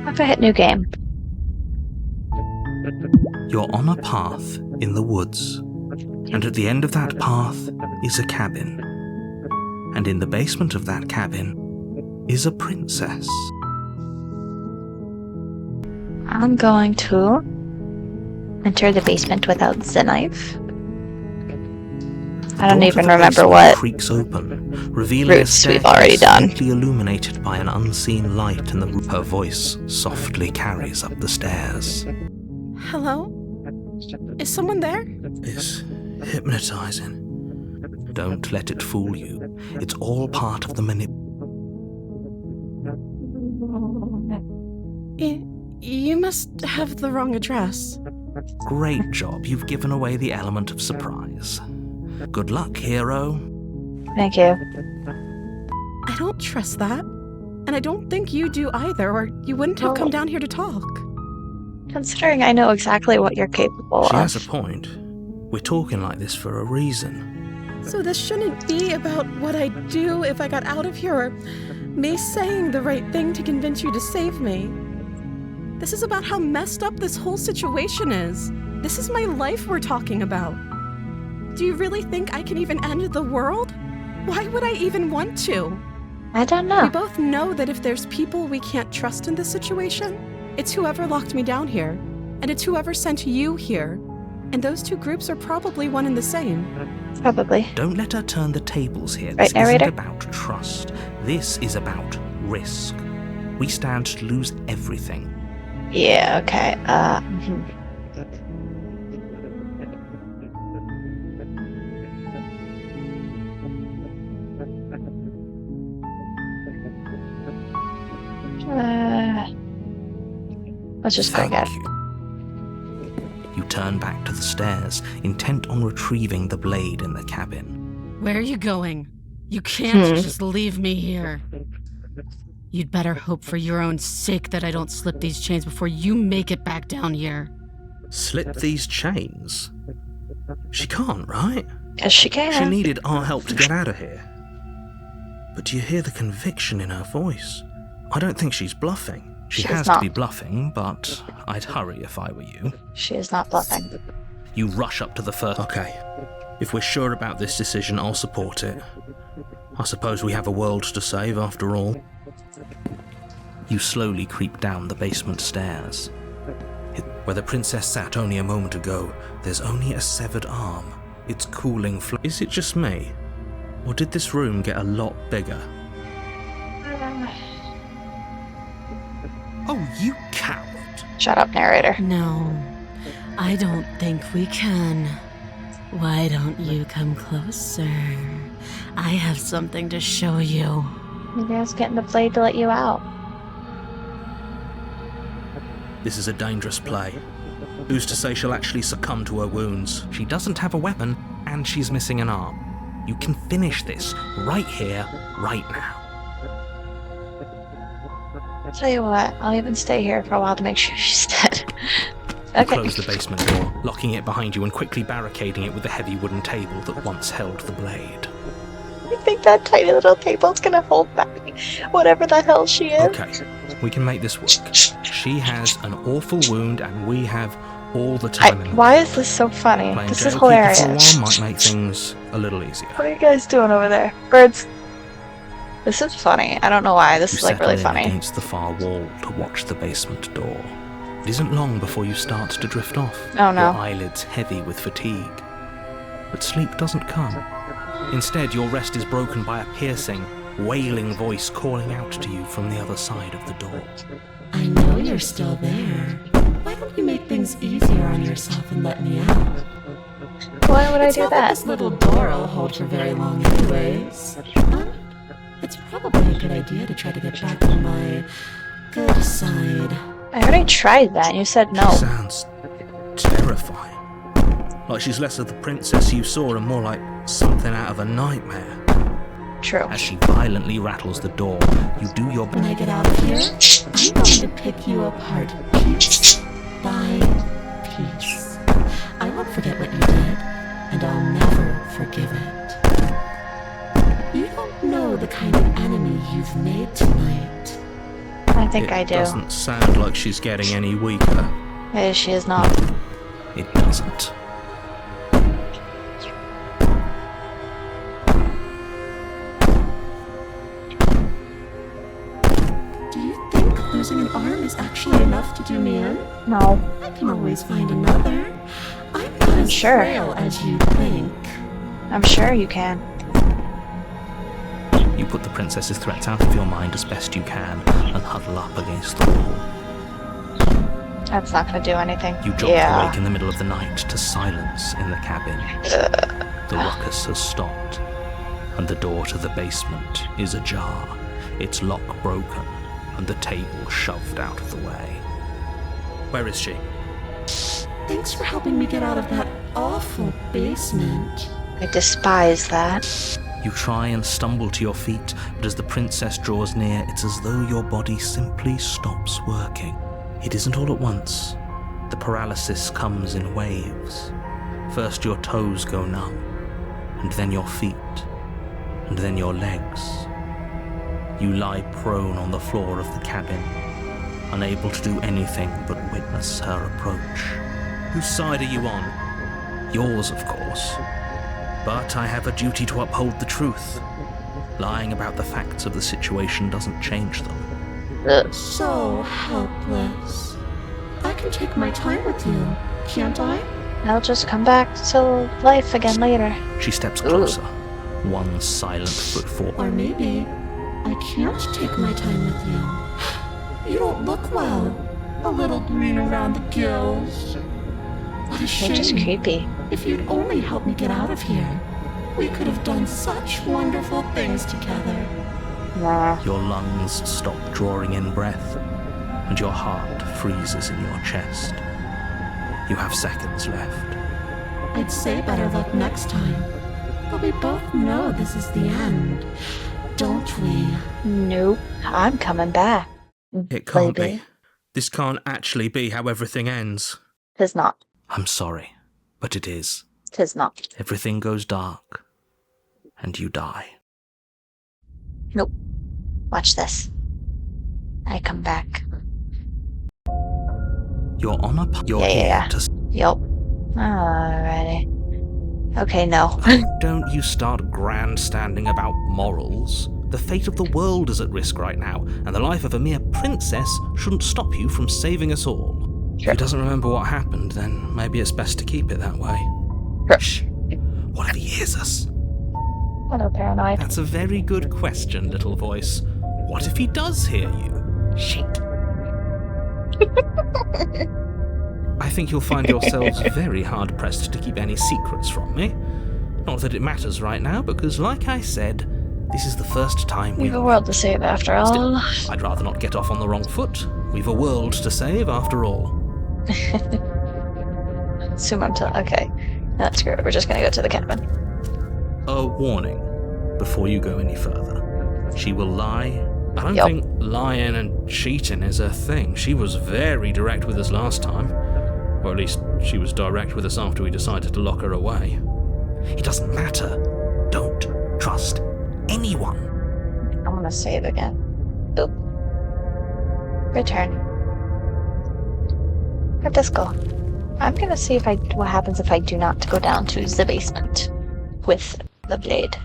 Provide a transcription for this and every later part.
If I hit new game. You're on a path in the woods, and at the end of that path is a cabin. And in the basement of that cabin is a princess. I'm going to enter the basement without the knife. I don't even remember what creaks open, revealing routes we've already done. Illuminated by an unseen light, and her voice softly carries up the stairs. Hello? Is someone there? It's hypnotizing. Don't let it fool you. It's all part of the You must have the wrong address. Great job. You've given away the element of surprise. Good luck, hero. Thank you. I don't trust that. And I don't think you do either, or you wouldn't have come down here to talk. Considering I know exactly what you're capable of. She has a point. We're talking like this for a reason. So this shouldn't be about what I'd do if I got out of here, or me saying the right thing to convince you to save me. This is about how messed up this whole situation is. This is my life we're talking about. Do you really think I can even end the world? Why would I even want to? I don't know. We both know that if there's people we can't trust in this situation, it's whoever locked me down here, and it's whoever sent you here. And those two groups are probably one and the same. Probably. Don't let her turn the tables here. Right, This narrator? isn't about trust. This is about risk. We stand to lose everything. Yeah, okay. Let's just go Thank again. you. You turn back to the stairs, intent on retrieving the blade in the cabin. Where are you going? You can't just leave me here. You'd better hope for your own sake that I don't slip these chains before you make it back down here. Slip these chains? She can't, right? Yes, she can. She needed our help to get out of here. But do you hear the conviction in her voice? I don't think she's bluffing. She has to be bluffing, but I'd hurry if I were you. She is not bluffing. You rush up to the first... Okay, if we're sure about this decision, I'll support it. I suppose we have a world to save after all. You slowly creep down the basement stairs. Where the princess sat only a moment ago, there's only a severed arm. It's cooling Is it just me? Or did this room get a lot bigger? Oh, you coward! Shut up, narrator. No, I don't think we can. Why don't you come closer? I have something to show you. Maybe I was getting the blade to let you out. This is a dangerous play. Who's to say she'll actually succumb to her wounds? She doesn't have a weapon, and she's missing an arm. You can finish this right here, right now. Tell you what, I'll even stay here for a while to make sure she's dead. Okay. Close the basement door, locking it behind you and quickly barricading it with the heavy wooden table that once held the blade. I think that tiny little table's gonna hold back whatever the hell she is. Okay, we can make this work. She has an awful wound and we have all the time in the Why world. is this so funny? Playing This is Joker for a hilarious. while might make things a little easier. What are you guys doing over there? Birds. This is funny. I don't know why. This You is like settle really in funny. against the far wall to watch the basement door. It isn't long before you start to drift off. Oh no. Your eyelids heavy with fatigue. But sleep doesn't come. Instead, your rest is broken by a piercing, wailing voice calling out to you from the other side of the door. I know you're still there. Why don't you make things easier on yourself and let me out? Why would I It's do not like that? this little door will hold for very long anyways. Huh? It's probably a good idea to try to get back on my good side. I already tried that and you said no. She sounds terrifying. Like she's less of the princess you saw and more like something out of a nightmare. True. As she violently rattles the door, you do your When I get out of here, I'm going to pick you apart piece by piece. I won't forget what you did, and I'll never forgive it. You don't know the kind of enemy you've made tonight. I think I It do. doesn't sound like she's getting any weaker. She is not. It doesn't. Do you think losing an arm is actually enough to do me in? No. I can always find another. I'm not as Sure. frail as you think. I'm sure you can. You put the princess's threats out of your mind as best you can and huddle up against the wall. That's not gonna do anything. You jolt awake in the middle of the night to silence in the cabin. The ruckus has stopped, and the door to the basement is ajar, its lock broken, and the table shoved out of the way. Where is she? Thanks for helping me get out of that awful basement. I despise that. You try and stumble to your feet, but as the princess draws near, it's as though your body simply stops working. It isn't all at once. The paralysis comes in waves. First your toes go numb, and then your feet, and then your legs. You lie prone on the floor of the cabin, unable to do anything but witness her approach. Whose side are you on? Yours, of course. But I have a duty to uphold the truth. Lying about the facts of the situation doesn't change them. So helpless. I can take my time with you, can't I? I'll just come back to life again later. She steps closer, one silent foot forward. Or maybe I can't take my time with you. You don't look well. A little green around the gills. What a You're just shame. creepy. If you'd only helped me get out of here, we could have done such wonderful things together. Nah. Your lungs stop drawing in breath, and your heart freezes in your chest. You have seconds left. I'd say better luck next time. But we both know this is the end, don't we? Nope. I'm coming back. It can't Baby. be. This can't actually be how everything ends. 'Tis not. I'm sorry, but it is. 'Tis not. Everything goes dark, and you die. Nope. Watch this. I come back. You're on a you're Yeah, here yeah. to Yup. Alrighty. Okay, no. Don't you start grandstanding about morals. The fate of the world is at risk right now, and the life of a mere princess shouldn't stop you from saving us all. If he doesn't remember what happened, then maybe it's best to keep it that way. Shh. What if he hears us? Hello, paranoid. That's a very good question, little voice. What if he does hear you? Shit. I think you'll find yourselves very hard-pressed to keep any secrets from me. Not that it matters right now, because like I said, this is the first time We have a world to save after all. Still, I'd rather not get off on the wrong foot. We've a world to save after all. Assume I'm okay. No, screw it. We're just gonna go to the cabin. A warning before you go any further. She will lie. I don't Yup. think lying and cheating is a thing. She was very direct with us last time. Or at least she was direct with us after we decided to lock her away. It doesn't matter. Don't trust anyone. I'm gonna save again. Oop. Return. Where'd this go? I'm gonna see what happens if I do not go down to the basement with the blade.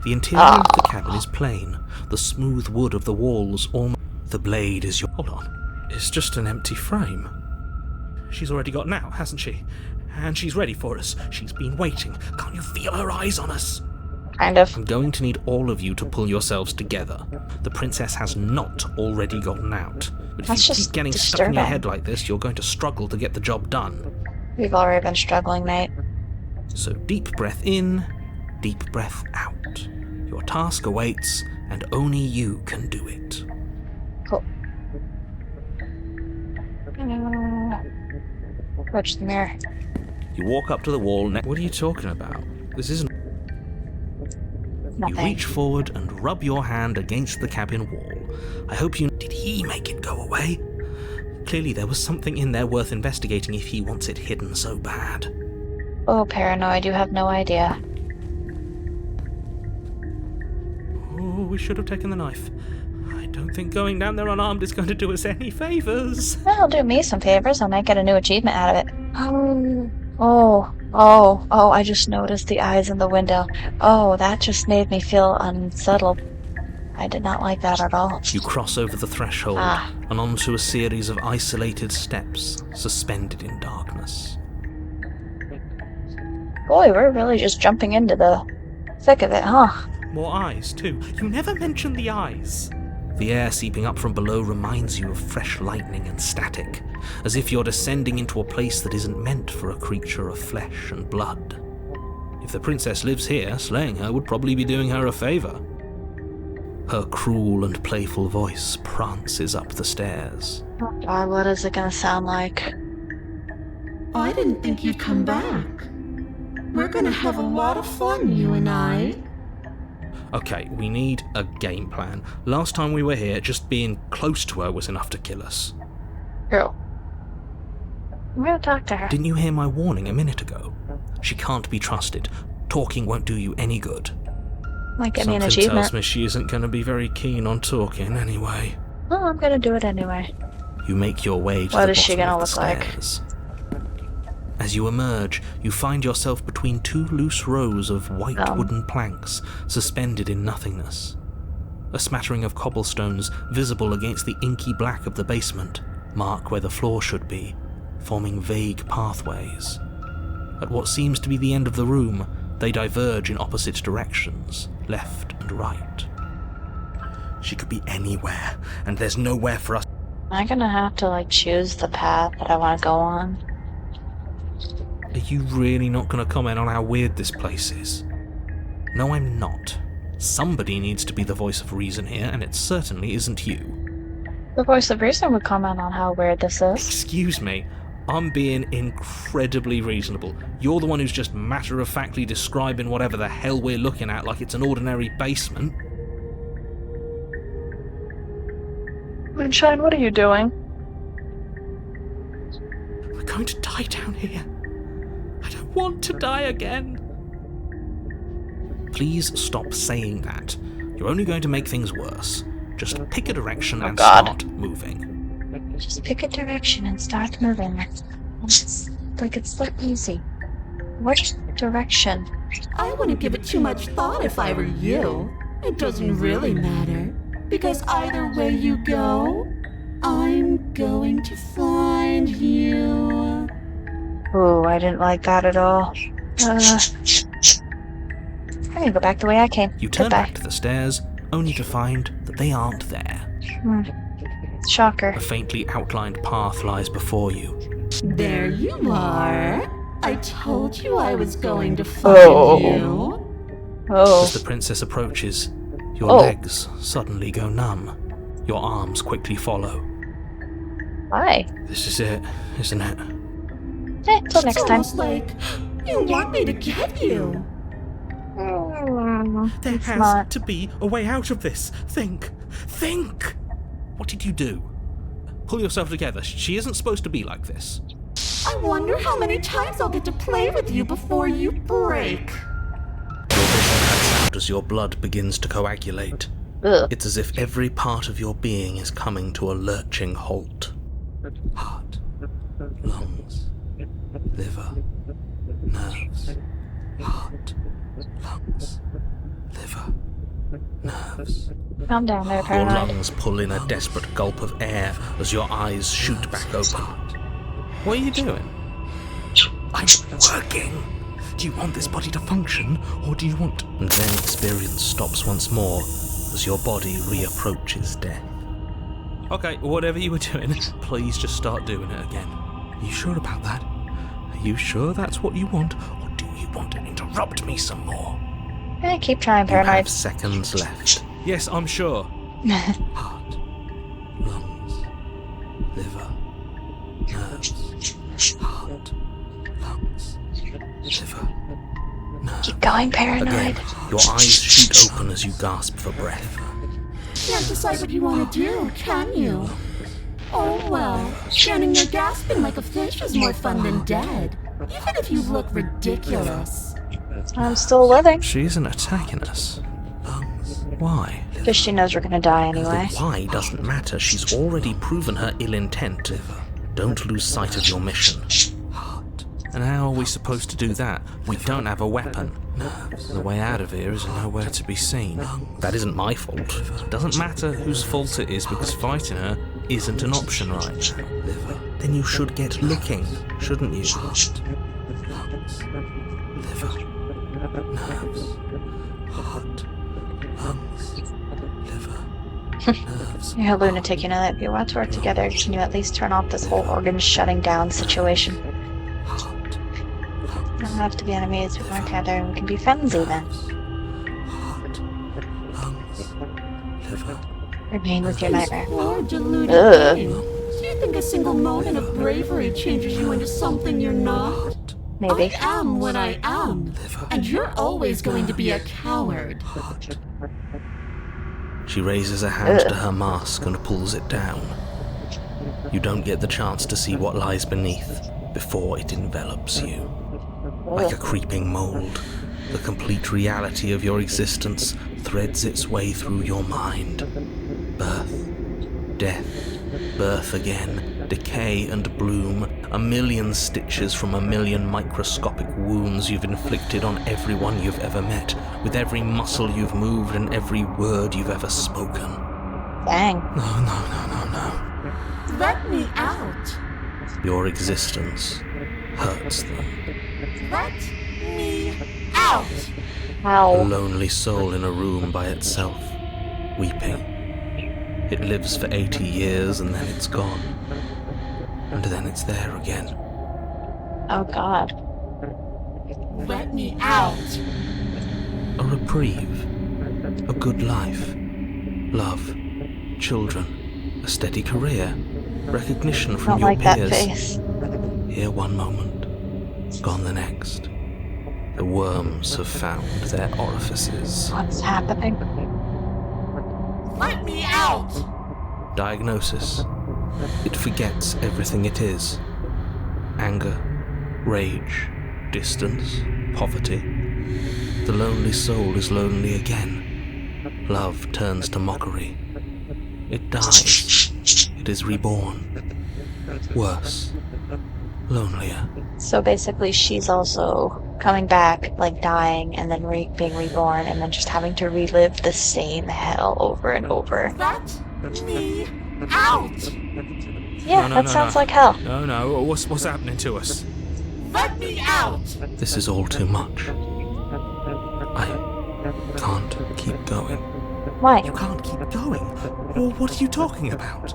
The interior of the cabin is plain. The smooth wood of the walls almost... The blade is your... Hold on. It's just an empty frame. She's already got out, hasn't she? And she's ready for us. She's been waiting. Can't you feel her eyes on us? Kind of. I'm going to need all of you to pull yourselves together. The princess has not already gotten out. But if That's you just keep getting stuck in your disturbing. head like this, you're going to struggle to get the job done. We've already been struggling, mate. So deep breath in, deep breath out. Your task awaits, and only you can do it. Cool. Approach the mirror. You walk up to the wall What are you talking about? This isn't... You Nothing. reach forward and rub your hand against the cabin wall. I hope you... Did he make it go away? Clearly there was something in there worth investigating if he wants it hidden so bad. Oh, paranoid, you have no idea. Oh, we should have taken the knife. I don't think going down there unarmed is going to do us any favours. Well, it'll do me some favors. I might get a new achievement out of it. I just noticed the eyes in the window. Oh, that just made me feel unsettled. I did not like that at all. You cross over the threshold and onto a series of isolated steps suspended in darkness. Boy, we're really just jumping into the thick of it, huh? More eyes, too. You never mention the eyes. The air seeping up from below reminds you of fresh lightning and static, as if you're descending into a place that isn't meant for a creature of flesh and blood. If the princess lives here, slaying her would probably be doing her a favour. Her cruel and playful voice prances up the stairs. Oh God, what is it gonna sound like? I didn't think you'd come back. We're gonna have a lot of fun, you and I. Okay, we need a game plan. Last time we were here, just being close to her was enough to kill us. Girl. I'm gonna talk to her. Didn't you hear my warning a minute ago? She can't be trusted. Talking won't do you any good. Might get me an Something achievement. tells me she isn't going to be very keen on talking anyway. Well, I'm gonna do it anyway. You make your way to What the is she bottom gonna of the look like? stairs. As you emerge, you find yourself between two loose rows of white wooden planks suspended in nothingness. A smattering of cobblestones visible against the inky black of the basement mark where the floor should be, forming vague pathways. At what seems to be the end of the room, they diverge in opposite directions, left and right. She could be anywhere, and there's nowhere for us. I'm gonna have to, choose the path that I want to go on. Are you really not going to comment on how weird this place is? No, I'm not. Somebody needs to be the voice of reason here, and it certainly isn't you. The voice of reason would comment on how weird this is. Excuse me, I'm being incredibly reasonable. You're the one who's just matter-of-factly describing whatever the hell we're looking at like it's an ordinary basement. Moonshine, what are you doing? We're going to die down here. I don't want to die again. Please stop saying that. You're only going to make things worse. Just pick a direction and start moving. Just pick a direction and start moving. It's so easy. What direction? I wouldn't give it too much thought if I were you. It doesn't really matter. Because either way you go, I'm going to find you. Oh, I didn't like that at all. I'm gonna go back the way I came. You turn Goodbye. back to the stairs, only to find that they aren't there. Shocker. A faintly outlined path lies before you. There you are. I told you I was going to find you. As the princess approaches, your legs suddenly go numb. Your arms quickly follow. Why? This is it, isn't it? Till next time. It's almost like you want me to get you. There It's has not. to be a way out of this. Think! What did you do? Pull yourself together. She isn't supposed to be like this. I wonder how many times I'll get to play with you before you break. Your vision cuts out as your blood begins to coagulate. Ugh. It's as if every part of your being is coming to a lurching halt. Heart, lungs, liver, nerves. Heart, lungs, liver, nerves. Calm down there, Your Paranoid. lungs pull in a desperate gulp of air as your eyes shoot back open. What are you doing? I'm working. Do you want this body to function, or do you want... And then experience stops once more as your body reapproaches death. Okay, whatever you were doing, please just start doing it again. Are you sure about that? Are you sure that's what you want, or do you want to interrupt me some more? Keep trying, You have Paranoid. seconds left. Yes, I'm sure. Heart, lungs, liver, nerves. Heart, lungs, liver, nerves. Keep going, Paranoid. Again, your eyes shoot open as you gasp for breath. Can't decide what you want to do, can you? Oh well, standing there gasping like a fish is more fun than dead. Even if you look ridiculous. I'm still living. She isn't attacking us. Lungs, Why? Because she knows we're gonna die The anyway. why doesn't matter. She's already proven her ill intent. Don't lose sight of your mission. And how are we supposed to do that? We don't have a weapon. The way out of here is nowhere to be seen. That isn't my fault. It doesn't matter whose fault it is, because fighting her isn't an option right now. Then you should get looking, shouldn't you? Heart, lungs, liver, nerves, heart, lungs, liver, nerves. You're a lunatic, you know that. If you want to work together, can you at least turn off this whole organ shutting down situation? We don't have to be enemies, we can work together and we can be friends even. Heart, lungs, liver. Remain with your nightmare. Poor deluded Ugh. thing. Do you think a single moment of bravery changes you into something you're not? Maybe. I am what I am, and you're always going to be a coward. She raises a hand to her mask and pulls it down. You don't get the chance to see what lies beneath before it envelops you. Like a creeping mold, the complete reality of your existence threads its way through your mind. Birth, death, birth again, decay and bloom, a million stitches from a million microscopic wounds you've inflicted on everyone you've ever met, with every muscle you've moved and every word you've ever spoken. Dang. No. Let me out. Your existence hurts them. Let me out. A How? lonely soul in a room by itself, weeping. It lives for 80 years and then it's gone. And then it's there again. Oh god. Let me out. A reprieve. A good life. Love. Children. A steady career. Recognition from Don't your like that peers. face. Here one moment, gone the next. The worms have found their orifices. What's happening? Let me out. Diagnosis. It forgets everything it is. Anger, rage, distance, poverty. The lonely soul is lonely again. Love turns to mockery. It dies. It is reborn. Worse. Lonelier. So basically she's also coming back, like dying, and then being reborn, and then just having to relive the same hell over and over. Let me out. Yeah, that sounds like hell. No, what's happening to us? Let me out. This is all too much. I can't keep going. Why? You can't keep going? Well, what are you talking about?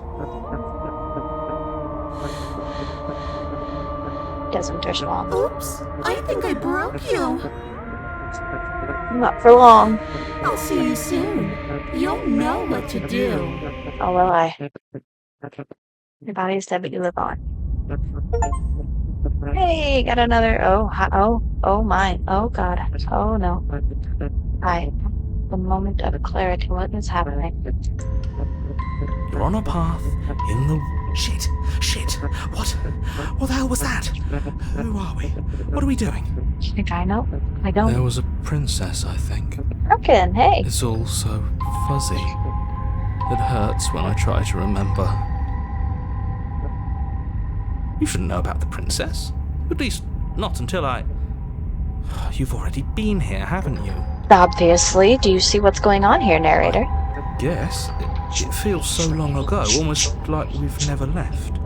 Doesn't respond. Oops. I think I broke you. Not for long. I'll see you soon. You'll know what to do. Oh, will I? Your body is dead, but you live on. Hey, got another. Oh my. Oh god. Oh no. Hi. The moment of clarity. What is happening? You're on a path in the... Shit! What the hell was that? Who are we? What are we doing? You think I know? I don't. There was a princess, I think. Broken. Hey. It's all so fuzzy. It hurts when I try to remember. You shouldn't know about the princess. At least, not until I... You've already been here, haven't you? Obviously. Do you see what's going on here, narrator? Yes. It feels so long ago, almost like we've never left.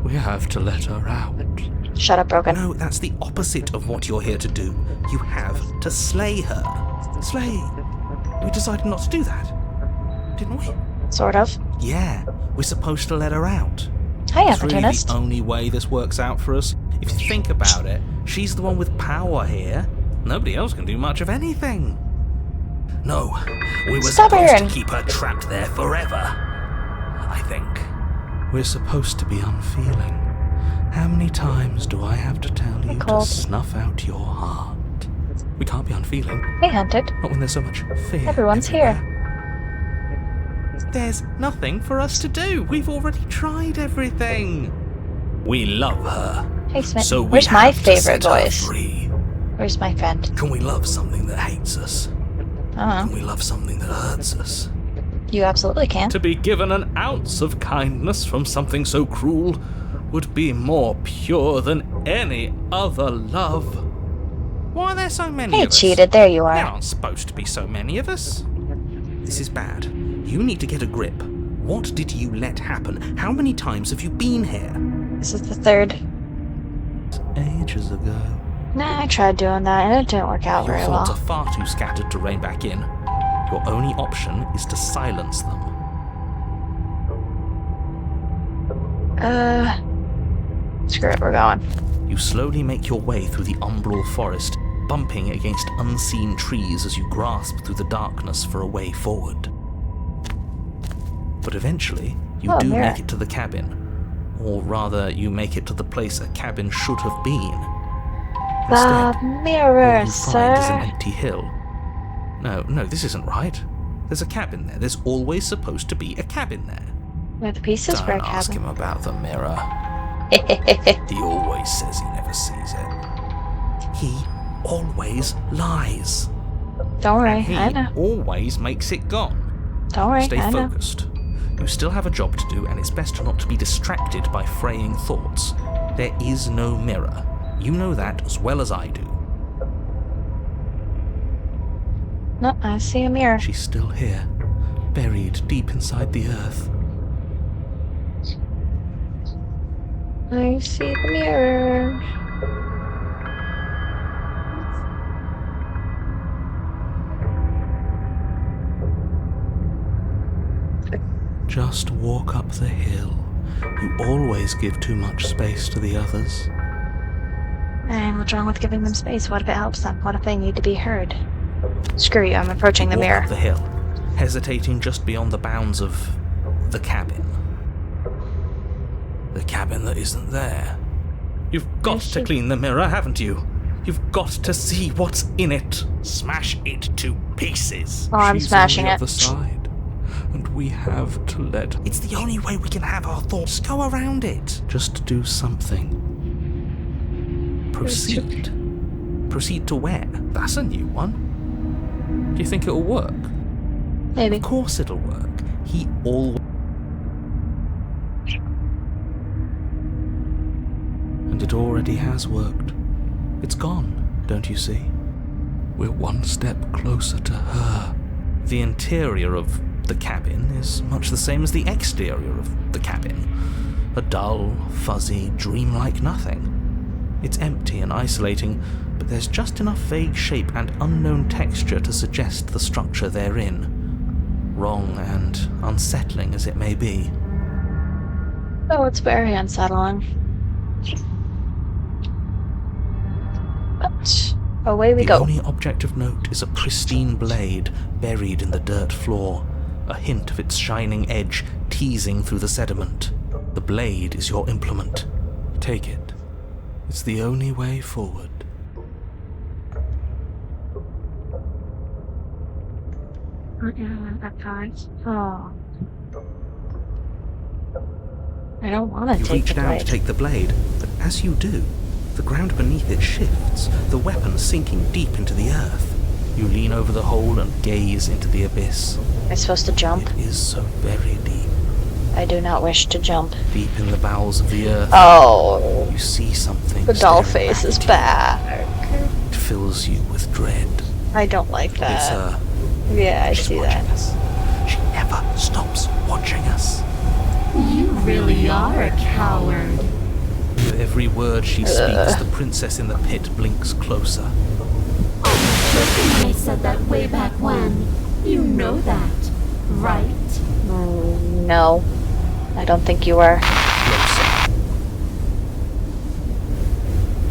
We have to let her out. Shut up, Broken. No, that's the opposite of what you're here to do. You have to slay her. Slay. We decided not to do that, didn't we? Sort of. Yeah, we're supposed to let her out. Hi, It's really opportunist. the only way this works out for us. If you think about it, she's the one with power here. Nobody else can do much of anything. No, we were supposed to keep her trapped there forever. I think. We're supposed to be unfeeling. How many times do I have to tell you to snuff out your heart? We can't be unfeeling. Hey, Hunted. Not when there's so much fear. Everyone's everywhere. here. There's nothing for us to do. We've already tried everything. We love her. Hey, Smith. So we Where's my have to favorite set her voice? free. Where's my friend? Can we love something that hates us? Uh-huh. Can we love something that hurts us? You absolutely can. To be given an ounce of kindness from something so cruel would be more pure than any other love. Why are there so many Hey, of us? cheated. There you There are. aren't supposed to be so many of us. This is bad. You need to get a grip. What did you let happen? How many times have you been here? This is the third. Ages ago. Nah, I tried doing that and it didn't work out Your very thoughts well. are far too scattered to rein back in. Your only option is to silence them. Screw it, we're going. You slowly make your way through the umbral forest, bumping against unseen trees as you grasp through the darkness for a way forward. But eventually, you Oh, do mirror. make it to the cabin. Or rather, you make it to the place a cabin should have been. The Instead, mirror, all you find is an sir. empty hill. No, this isn't right. There's a cabin there. There's always supposed to be a cabin there. With pieces for a Don't ask cabin. him about the mirror. He He always says he never sees it. He always lies. Don't worry, He I know. always makes it gone. Don't worry, Stay I know. focused. You still have a job to do, and it's best not to be distracted by fraying thoughts. There is no mirror. You know that as well as I do. No, I see a mirror. She's still here, buried deep inside the earth. I see the mirror. Just walk up the hill. You always give too much space to the others. And what's wrong with giving them space? What if it helps them? What if they need to be heard? Screw you, I'm approaching the Walk mirror. up the hill, hesitating just beyond the bounds of the cabin. The cabin that isn't there. You've got to clean the mirror, haven't you? You've got to see what's in it. Smash it to pieces. Oh, I'm She's smashing on it. the other side, and we have to let her. It's the only way we can have our thoughts. Go around it. Just do something. Proceed. Proceed to where? That's a new one. Do you think it'll work? Maybe. Of course it'll work. He always... And it already has worked. It's gone, don't you see? We're one step closer to her. The interior of the cabin is much the same as the exterior of the cabin. A dull, fuzzy, dreamlike nothing. It's empty and isolating, but there's just enough vague shape and unknown texture to suggest the structure they're in. Wrong and unsettling as it may be. Oh, it's very unsettling. But away we The go. only object of note is a pristine blade buried in the dirt floor, a hint of its shining edge teasing through the sediment. The blade is your implement. Take it. It's the only way forward. Oh. I don't want to You take reach the down blade. to take the blade, but as you do, the ground beneath it shifts, the weapon sinking deep into the earth. You lean over the hole and gaze into the abyss. Am I supposed to jump? It is so very deep. I do not wish to jump. Deep in the bowels of the earth, Oh, you see something. the doll staring face back is at you. back. It fills you with dread. I don't like It's that. her. Yeah, I She's see watching that. us. She never stops watching us. You really are a coward. With every word she speaks, the princess in the pit blinks closer. I was joking when I said that way back when. You know that, right? No, I don't think you were. Closer.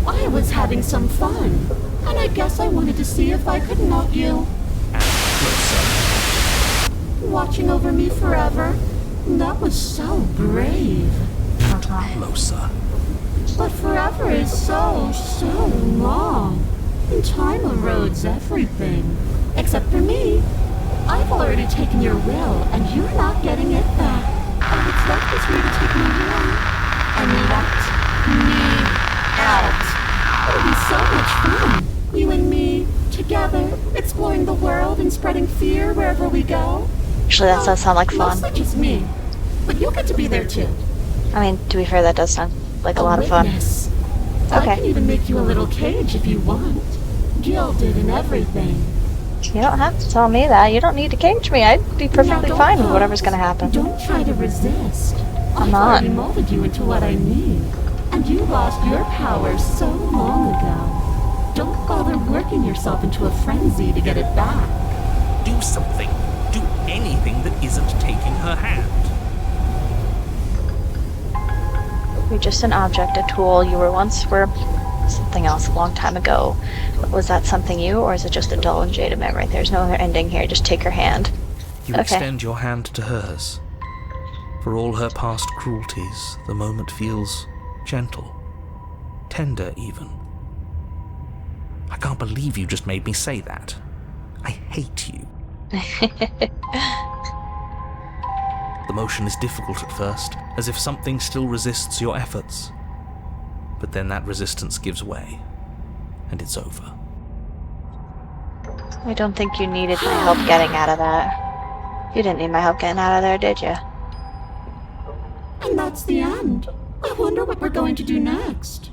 I was having some fun, and I guess I wanted to see if I could knock you. And closer. Watching over me forever? That was so brave. Closer. But forever is so long. And time erodes everything. Except for me. I've already taken your will, and you're not getting it back. All that's left is for you to take me away. And let me out. It'll be so much fun. You and me, together, exploring the world and spreading fear wherever we go. Actually, that does sound like fun. Mostly just me, but you'll get to be there too. I mean, to be fair, that does sound like a lot of fun. Witness. I Okay. can even make you a little cage if you want. Gilded and everything. You don't have to tell me that. You don't need to cage me. I'd be perfectly Now, fine with don't whatever's gonna happen. Don't try to resist. I'm I've not. already molded you into what I need. And you lost your power so long ago. Don't bother working yourself into a frenzy to get it back. Do something. Do anything that isn't taking her hand. You're just an object, a tool. You were once were something else a long time ago. Was that something you, or is it just a dull and jaded memory? There's no other ending here. Just take her hand. You Okay. extend your hand to hers. For all her past cruelties, the moment feels gentle, tender even. I can't believe you just made me say that. I hate you. The motion is difficult at first, as if something still resists your efforts. But then that resistance gives way, and it's over. I don't think you needed my help getting out of that. You didn't need my help getting out of there, did you? And that's the end. I wonder what we're going to do next.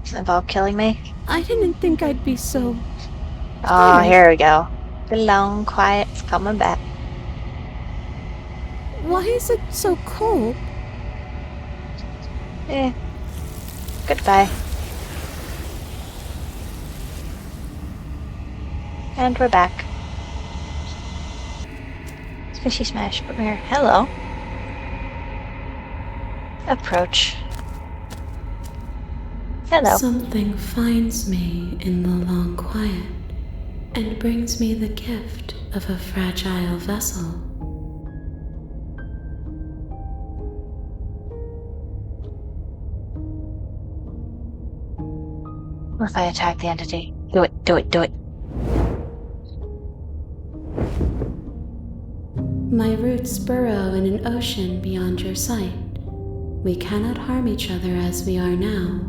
Does it involve killing me? I didn't think I'd be so... Oh, here we go. The long quiet's coming back. Why is it so cold? Goodbye. And we're back. Squishy smash over here. Hello. Approach. Hello. Something finds me in the long quiet and brings me the gift of a fragile vessel. What if I attack the entity? Do it, do it, do it. My roots burrow in an ocean beyond your sight. We cannot harm each other as we are now.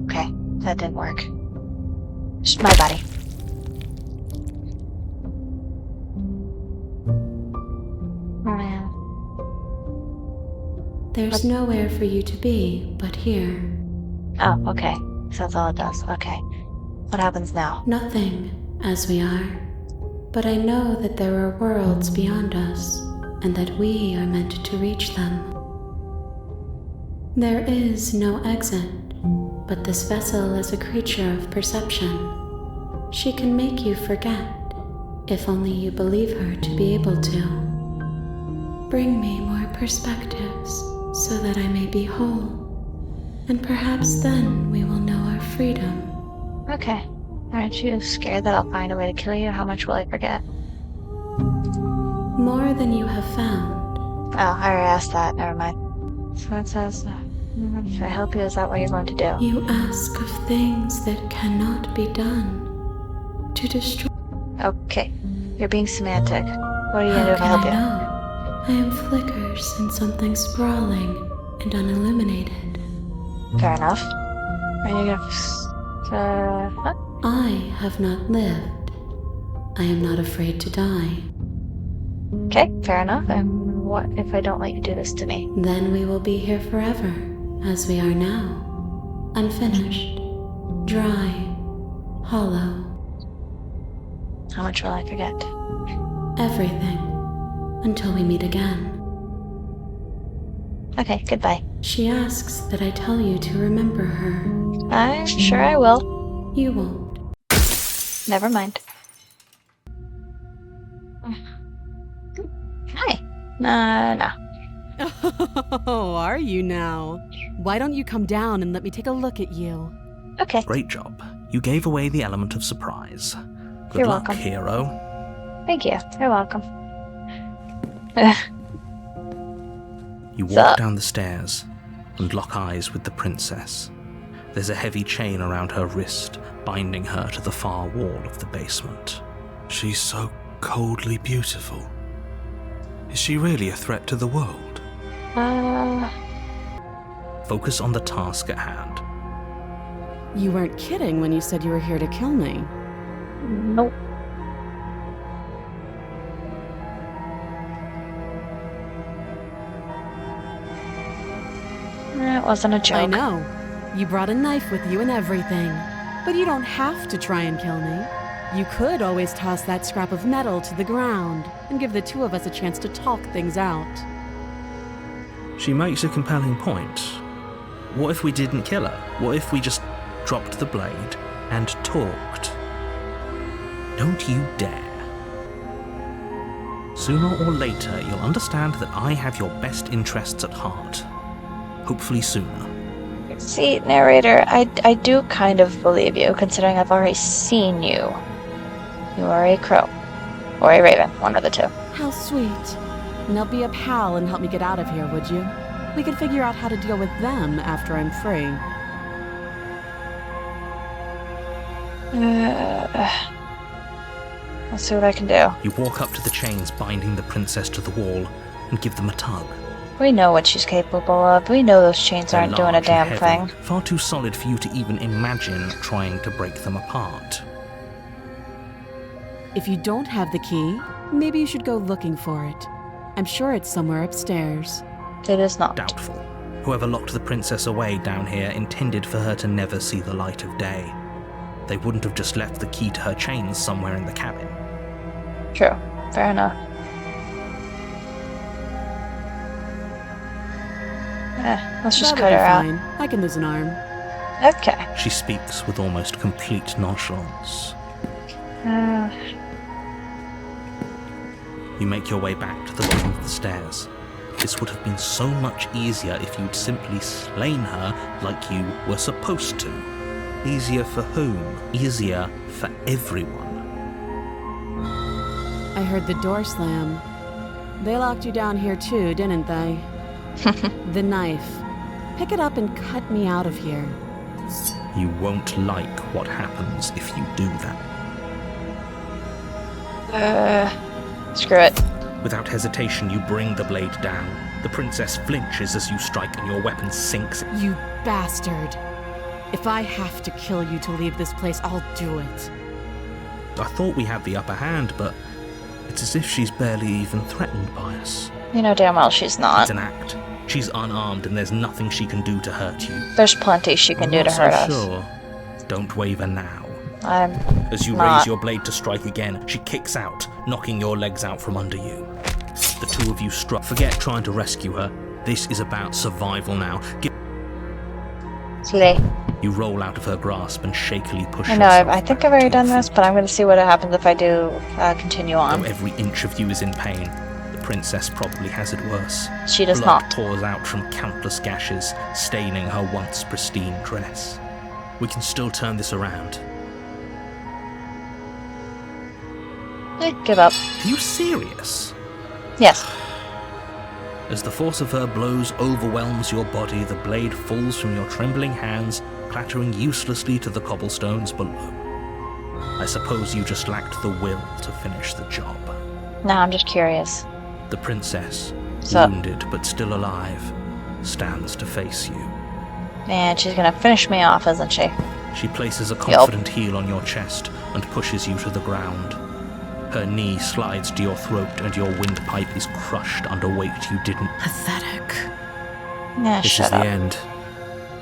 Okay, that didn't work. Just my body. Oh man. There's nowhere for you to be but here. Oh, okay. So that's all it does. Okay. What happens now? Nothing, as we are. But I know that there are worlds beyond us, and that we are meant to reach them. There is no exit, but this vessel is a creature of perception. She can make you forget, if only you believe her to be able to. Bring me more perspectives, so that I may be whole. And perhaps then we will know our freedom. Okay. Aren't you scared that I'll find a way to kill you? How much will I forget? More than you have found. Oh, I already asked that. Never mind. So it says, if I help you, is that what you're going to do? You ask of things that cannot be done. To destroy. Okay. You're being semantic. What are you going to do if I How help can I you? know? I am flickers in something sprawling and unilluminated. Fair enough. Are you gonna... what? I have not lived. I am not afraid to die. Okay, fair enough. And what if I don't let you do this to me? Then we will be here forever, as we are now. Unfinished, dry, hollow, How much will I forget? everything, until we meet again. Okay, goodbye. She asks that I tell you to remember her. I'm sure I will. You won't. Never mind. Hi. No. Oh, are you now? Why don't you come down and let me take a look at you? Okay. Great job. You gave away the element of surprise. Good You're luck, welcome. hero. Thank you. You're welcome. You walk Sup? down the stairs and lock eyes with the princess. There's a heavy chain around her wrist, binding her to the far wall of the basement. She's so coldly beautiful. Is she really a threat to the world? Focus on the task at hand. You weren't kidding when you said you were here to kill me. Nope. It wasn't a joke. I know. You brought a knife with you and everything. But you don't have to try and kill me. You could always toss that scrap of metal to the ground and give the two of us a chance to talk things out. She makes a compelling point. What if we didn't kill her? What if we just dropped the blade and talked? Don't you dare. Sooner or later, you'll understand that I have your best interests at heart. Hopefully sooner. See, narrator, I do kind of believe you, considering I've already seen you. You are a crow. Or a raven, one of the two. How sweet. Now be a pal and help me get out of here, would you? We could figure out how to deal with them after I'm free. I'll see what I can do. You walk up to the chains binding the princess to the wall and give them a tug. We know what she's capable of. We know those chains They're aren't doing a large and damn heavy, thing. far too solid for you to even imagine trying to break them apart. If you don't have the key, maybe you should go looking for it. I'm sure it's somewhere upstairs. It is not. Doubtful. Whoever locked the princess away down here intended for her to never see the light of day. They wouldn't have just left the key to her chains somewhere in the cabin. True. Fair enough. Let's just cut her out. Fine. I can lose an arm. Okay. She speaks with almost complete nonchalance. You make your way back to the bottom of the stairs. This would have been so much easier if you'd simply slain her like you were supposed to. Easier for whom? Easier for everyone. I heard the door slam. They locked you down here too, didn't they? The knife. Pick it up and cut me out of here. You won't like what happens if you do that. Screw it. Without hesitation, you bring the blade down. The princess flinches as you strike and your weapon sinks. You bastard. If I have to kill you to leave this place, I'll do it. I thought we had the upper hand, but it's as if she's barely even threatened by us. You know damn well she's not. It's an act. She's unarmed and there's nothing she can do to hurt you. There's plenty she can do to hurt us. Sure. Don't waver now. I'm As you not. raise your blade to strike again, she kicks out, knocking your legs out from under you. The two of you struck. Forget trying to rescue her. This is about survival now. Slay. You roll out of her grasp and shakily push I know, yourself I think back I've already to your done this, feet. but I'm going to see what happens if I do continue Though on. every inch of you is in pain, the princess probably has it worse. She does Blood not. pours out from countless gashes, staining her once pristine dress. We can still turn this around. Give up. Are you serious? Yes. As the force of her blows overwhelms your body, the blade falls from your trembling hands, clattering uselessly to the cobblestones below. I suppose you just lacked the will to finish the job. Nah, I'm just curious. The princess, So- wounded but still alive, stands to face you. Man, she's going to finish me off, isn't she? She places a confident heel on your chest and pushes you to the ground. Her knee slides to your throat and your windpipe is crushed under weight you didn't. Pathetic. Nah, This is shut the up. end,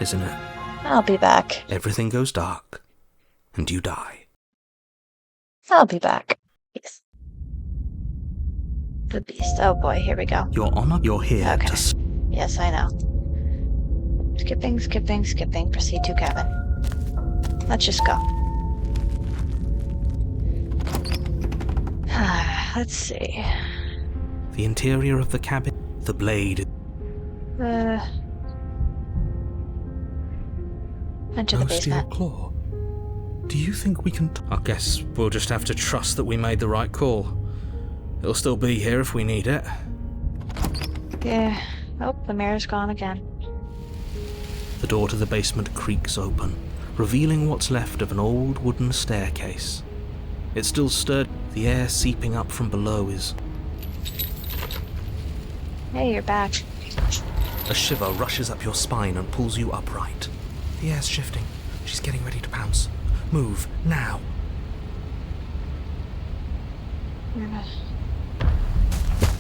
isn't it? I'll be back. Everything goes dark, and you die. I'll be back. Yes. The beast. Oh boy, here we go. Your honor, you're here Okay. to... Yes, I know. Skipping, skipping, skipping. Proceed to cabin. Let's just go. Let's see. The interior of the cabin, the blade, Into the no steel basement. claw. Do you think we can... I guess we'll just have to trust that we made the right call. It'll still be here if we need it. Yeah. Oh, the mirror's gone again. The door to the basement creaks open, revealing what's left of an old wooden staircase. It's still stirred. The air seeping up from below is... Hey, you're back. A shiver rushes up your spine and pulls you upright. The air's shifting. She's She's getting ready to pounce. Move, now.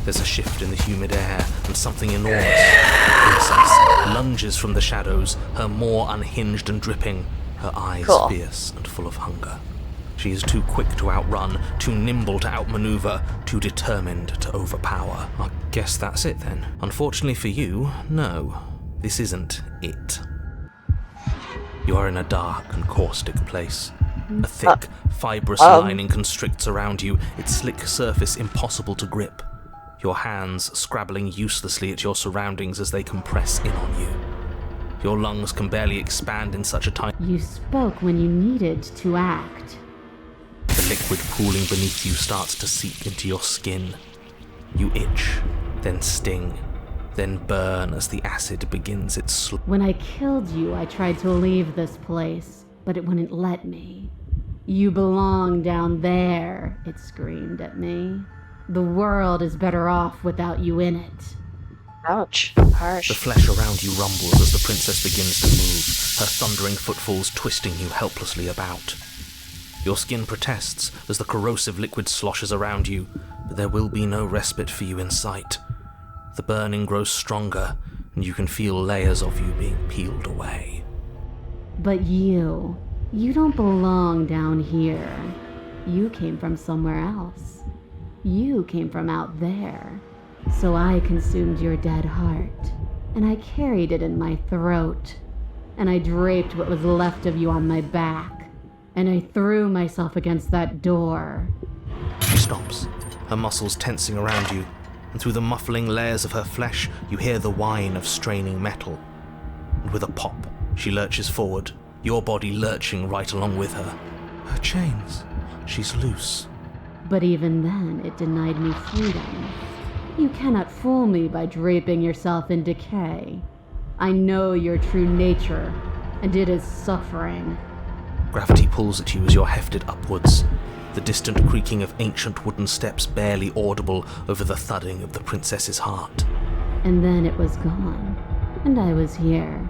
There's a shift in the humid air, and something enormous. The princess lunges from the shadows, her maw unhinged and dripping, her eyes fierce and full of hunger. She is too quick to outrun, too nimble to outmaneuver, too determined to overpower. I guess that's it then. Unfortunately for you, no. This isn't it. You are in a dark and caustic place. A thick, fibrous lining constricts around you, its slick surface impossible to grip. Your hands scrabbling uselessly at your surroundings as they compress in on you. Your lungs can barely expand in such a time. You spoke when you needed to act. The liquid pooling beneath you starts to seep into your skin. You itch, then sting, then burn as the acid begins its When I killed you, I tried to leave this place, but it wouldn't let me. You belong down there, it screamed at me. The world is better off without you in it. Ouch. Harsh. The flesh around you rumbles as the princess begins to move, her thundering footfalls twisting you helplessly about. Your skin protests as the corrosive liquid sloshes around you, but there will be no respite for you in sight. The burning grows stronger, and you can feel layers of you being peeled away. But you don't belong down here. You came from somewhere else. You came from out there. So I consumed your dead heart, and I carried it in my throat, and I draped what was left of you on my back, and I threw myself against that door. She stops, her muscles tensing around you, and through the muffling layers of her flesh, you hear the whine of straining metal. And with a pop, she lurches forward, your body lurching right along with her. Her chains. She's loose. But even then, it denied me freedom. You cannot fool me by draping yourself in decay. I know your true nature, and it is suffering. Gravity pulls at you as you're hefted upwards, the distant creaking of ancient wooden steps barely audible over the thudding of the princess's heart. And then it was gone, and I was here.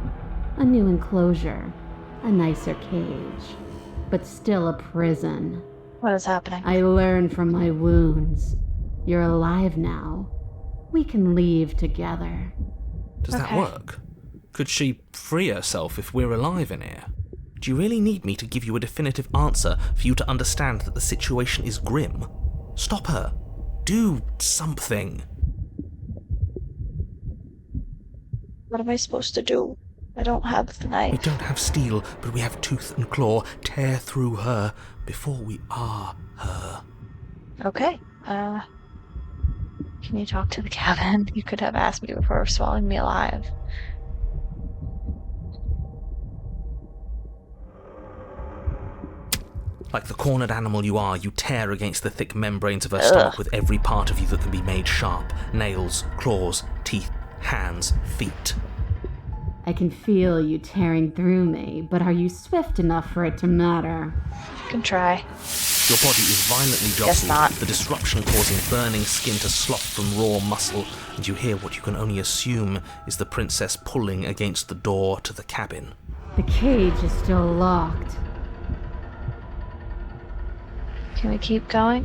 A new enclosure, a nicer cage, but still a prison. What is happening? I learned from my wounds. You're alive now. We can leave together. Does that work? Could she free herself if we're alive in here? Do you really need me to give you a definitive answer for you to understand that the situation is grim? Stop her. Do something. What am I supposed to do? I don't have the knife. We don't have steel, but we have tooth and claw. Tear through her before we are her. Okay. Can you talk to the cabin? You could have asked me before swallowing me alive. Like the cornered animal you are, you tear against the thick membranes of her stomach with every part of you that can be made sharp. Nails, claws, teeth, hands, feet. I can feel you tearing through me, but are you swift enough for it to matter? You can try. Your body is violently Guess not. jostled, the disruption causing burning skin to slop from raw muscle, and you hear what you can only assume is the princess pulling against the door to the cabin. The cage is still locked. Can we keep going?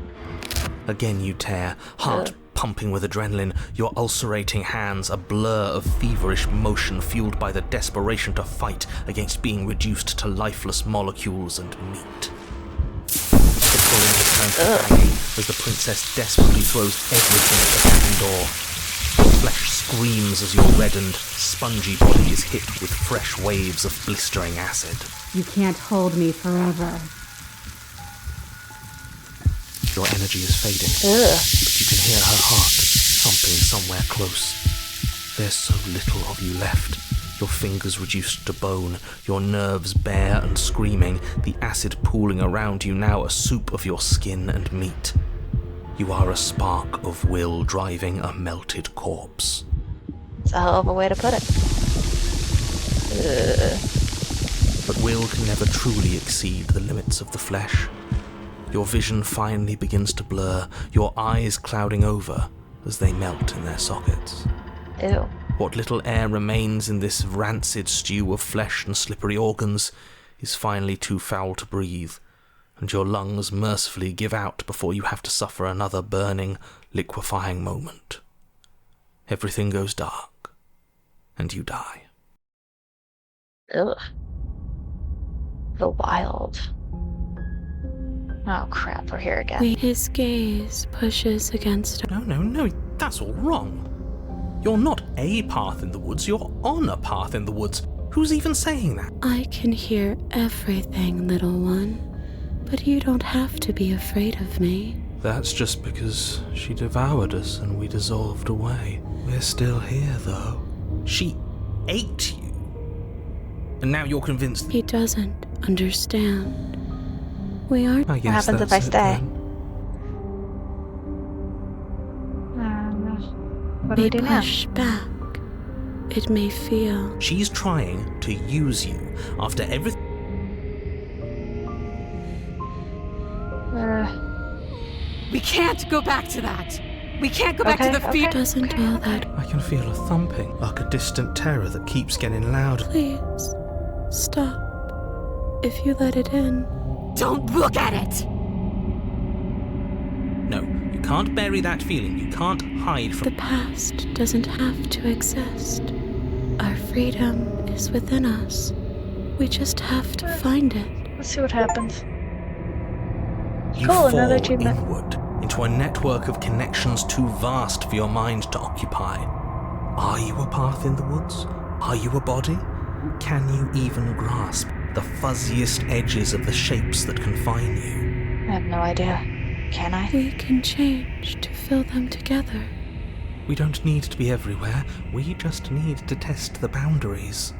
Again you tear, heart pumping with adrenaline, your ulcerating hands a blur of feverish motion fueled by the desperation to fight against being reduced to lifeless molecules and meat. The pulling returns to agony as the princess desperately throws everything at the cabin door. Flesh screams as your reddened, spongy body is hit with fresh waves of blistering acid. You can't hold me forever. Your energy is fading, but you can hear her heart thumping somewhere close. There's so little of you left. Your fingers reduced to bone, your nerves bare and screaming, the acid pooling around you now a soup of your skin and meat. You are a spark of will driving a melted corpse. It's a hell of a way to put it. But will can never truly exceed the limits of the flesh. Your vision finally begins to blur, your eyes clouding over as they melt in their sockets. Ew. What little air remains in this rancid stew of flesh and slippery organs is finally too foul to breathe, and your lungs mercifully give out before you have to suffer another burning, liquefying moment. Everything goes dark, and you die. Ugh. The wild. Oh crap, we're here again. His gaze pushes against No, that's all wrong. You're not a path in the woods, you're on a path in the woods. Who's even saying that? I can hear everything, little one. But you don't have to be afraid of me. That's just because she devoured us and we dissolved away. We're still here, though. She ate you. And now you're convinced. He doesn't understand. We aren't. I guess happens if that's I it stay? then. What do we They do now? push back. It may feel. She's trying to use you after everything. We can't go back to that. We can't go back to the Okay. Doesn't all that. I can feel a thumping, like a distant terror that keeps getting louder. Please stop. If you let it in. Don't look at it! No, you can't bury that feeling. You can't hide The from. past doesn't have to exist. Our freedom is within us. We just have to find it. Let's see what happens. You Cool, fall another achievement. inward into a network of connections too vast for your mind to occupy. Are you a path in the woods? Are you a body? Can you even grasp the fuzziest edges of the shapes that confine you? I have no idea. Can I? We can change to fill them together. We don't need to be everywhere. We just need to test the boundaries.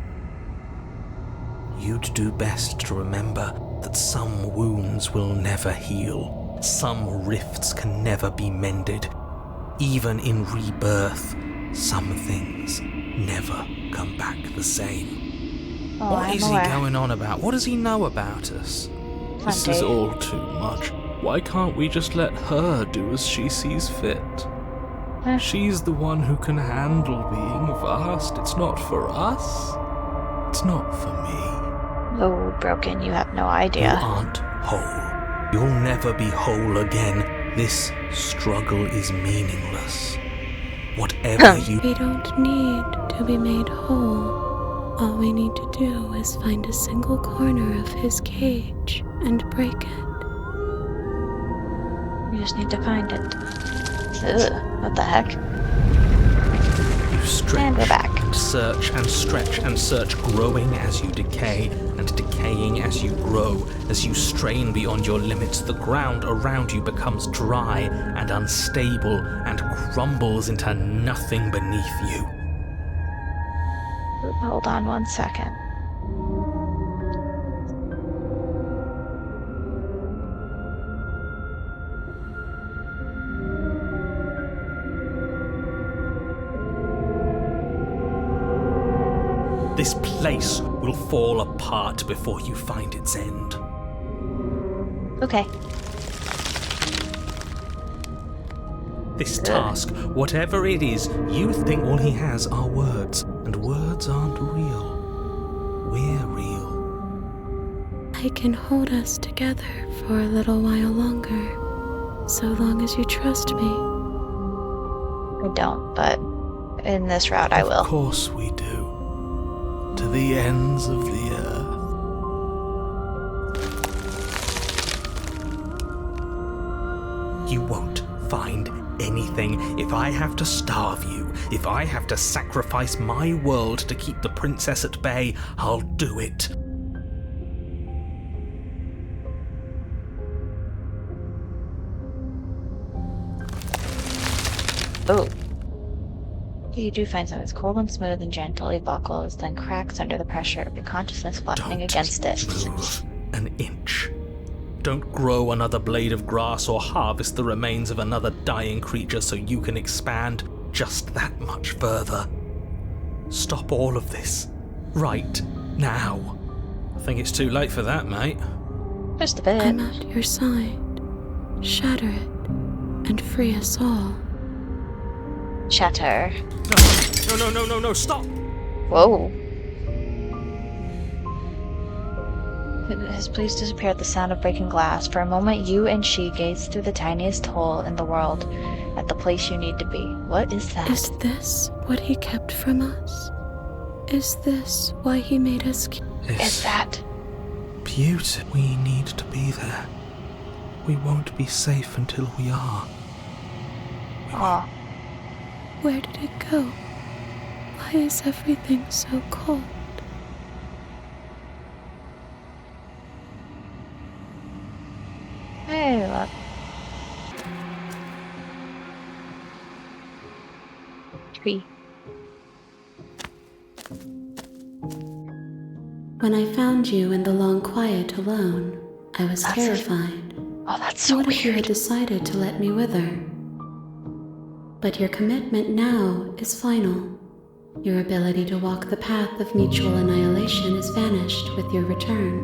You'd do best to remember that some wounds will never heal. Some rifts can never be mended. Even in rebirth, some things never come back the same. Oh, What I'm is he aware. going on about? What does he know about us? This Fun is date. all too much. Why can't we just let her do as she sees fit? She's the one who can handle being vast. It's not for us. It's not for me. Oh, Broken, you have no You idea. aren't whole. You'll never be whole again. This struggle is meaningless. Whatever you... We don't need to be made whole. All we need to do is find a single corner of his cage and break it. We just need to find it. Ugh, what the heck? You stretch And we're back. and search and stretch and search, growing as you decay and decaying as you grow. As you strain beyond your limits, the ground around you becomes dry and unstable and crumbles into nothing beneath you. Hold on 1 second. This place will fall apart before you find its end. Okay. This task, whatever it is, you think all he has are words, and words aren't real. We're real. I can hold us together for a little while longer, so long as you trust me. I don't, but in this route I Of will. course we do. To the ends of the earth. You won't find anything. If I have to starve you, if I have to sacrifice my world to keep the princess at bay, I'll do it. Oh. You do find something that's cold and smooth and gently buckles, then cracks under the pressure of your consciousness flattening Don't against it. move an inch. Don't grow another blade of grass or harvest the remains of another dying creature so you can expand just that much further. Stop all of this. Right now. I think it's too late for that, mate. Just a bit. I'm at your side. Shatter it and free us all. Shatter. No, stop! Whoa. His please disappear at the sound of breaking glass. For a moment, you and she gaze through the tiniest hole in the world at the place you need to be. What is that? Is this what he kept from us? Is this why he made us... Is that? Beauty. We need to be there. We won't be safe until we are. Aw. Where did it go? Why is everything so cold? Hey, look. Tree. When I found you in the long quiet alone, I was That's terrified. Oh, that's so What if you had weird. decided to let me wither? But your commitment now is final. Your ability to walk the path of mutual annihilation is vanished with your return.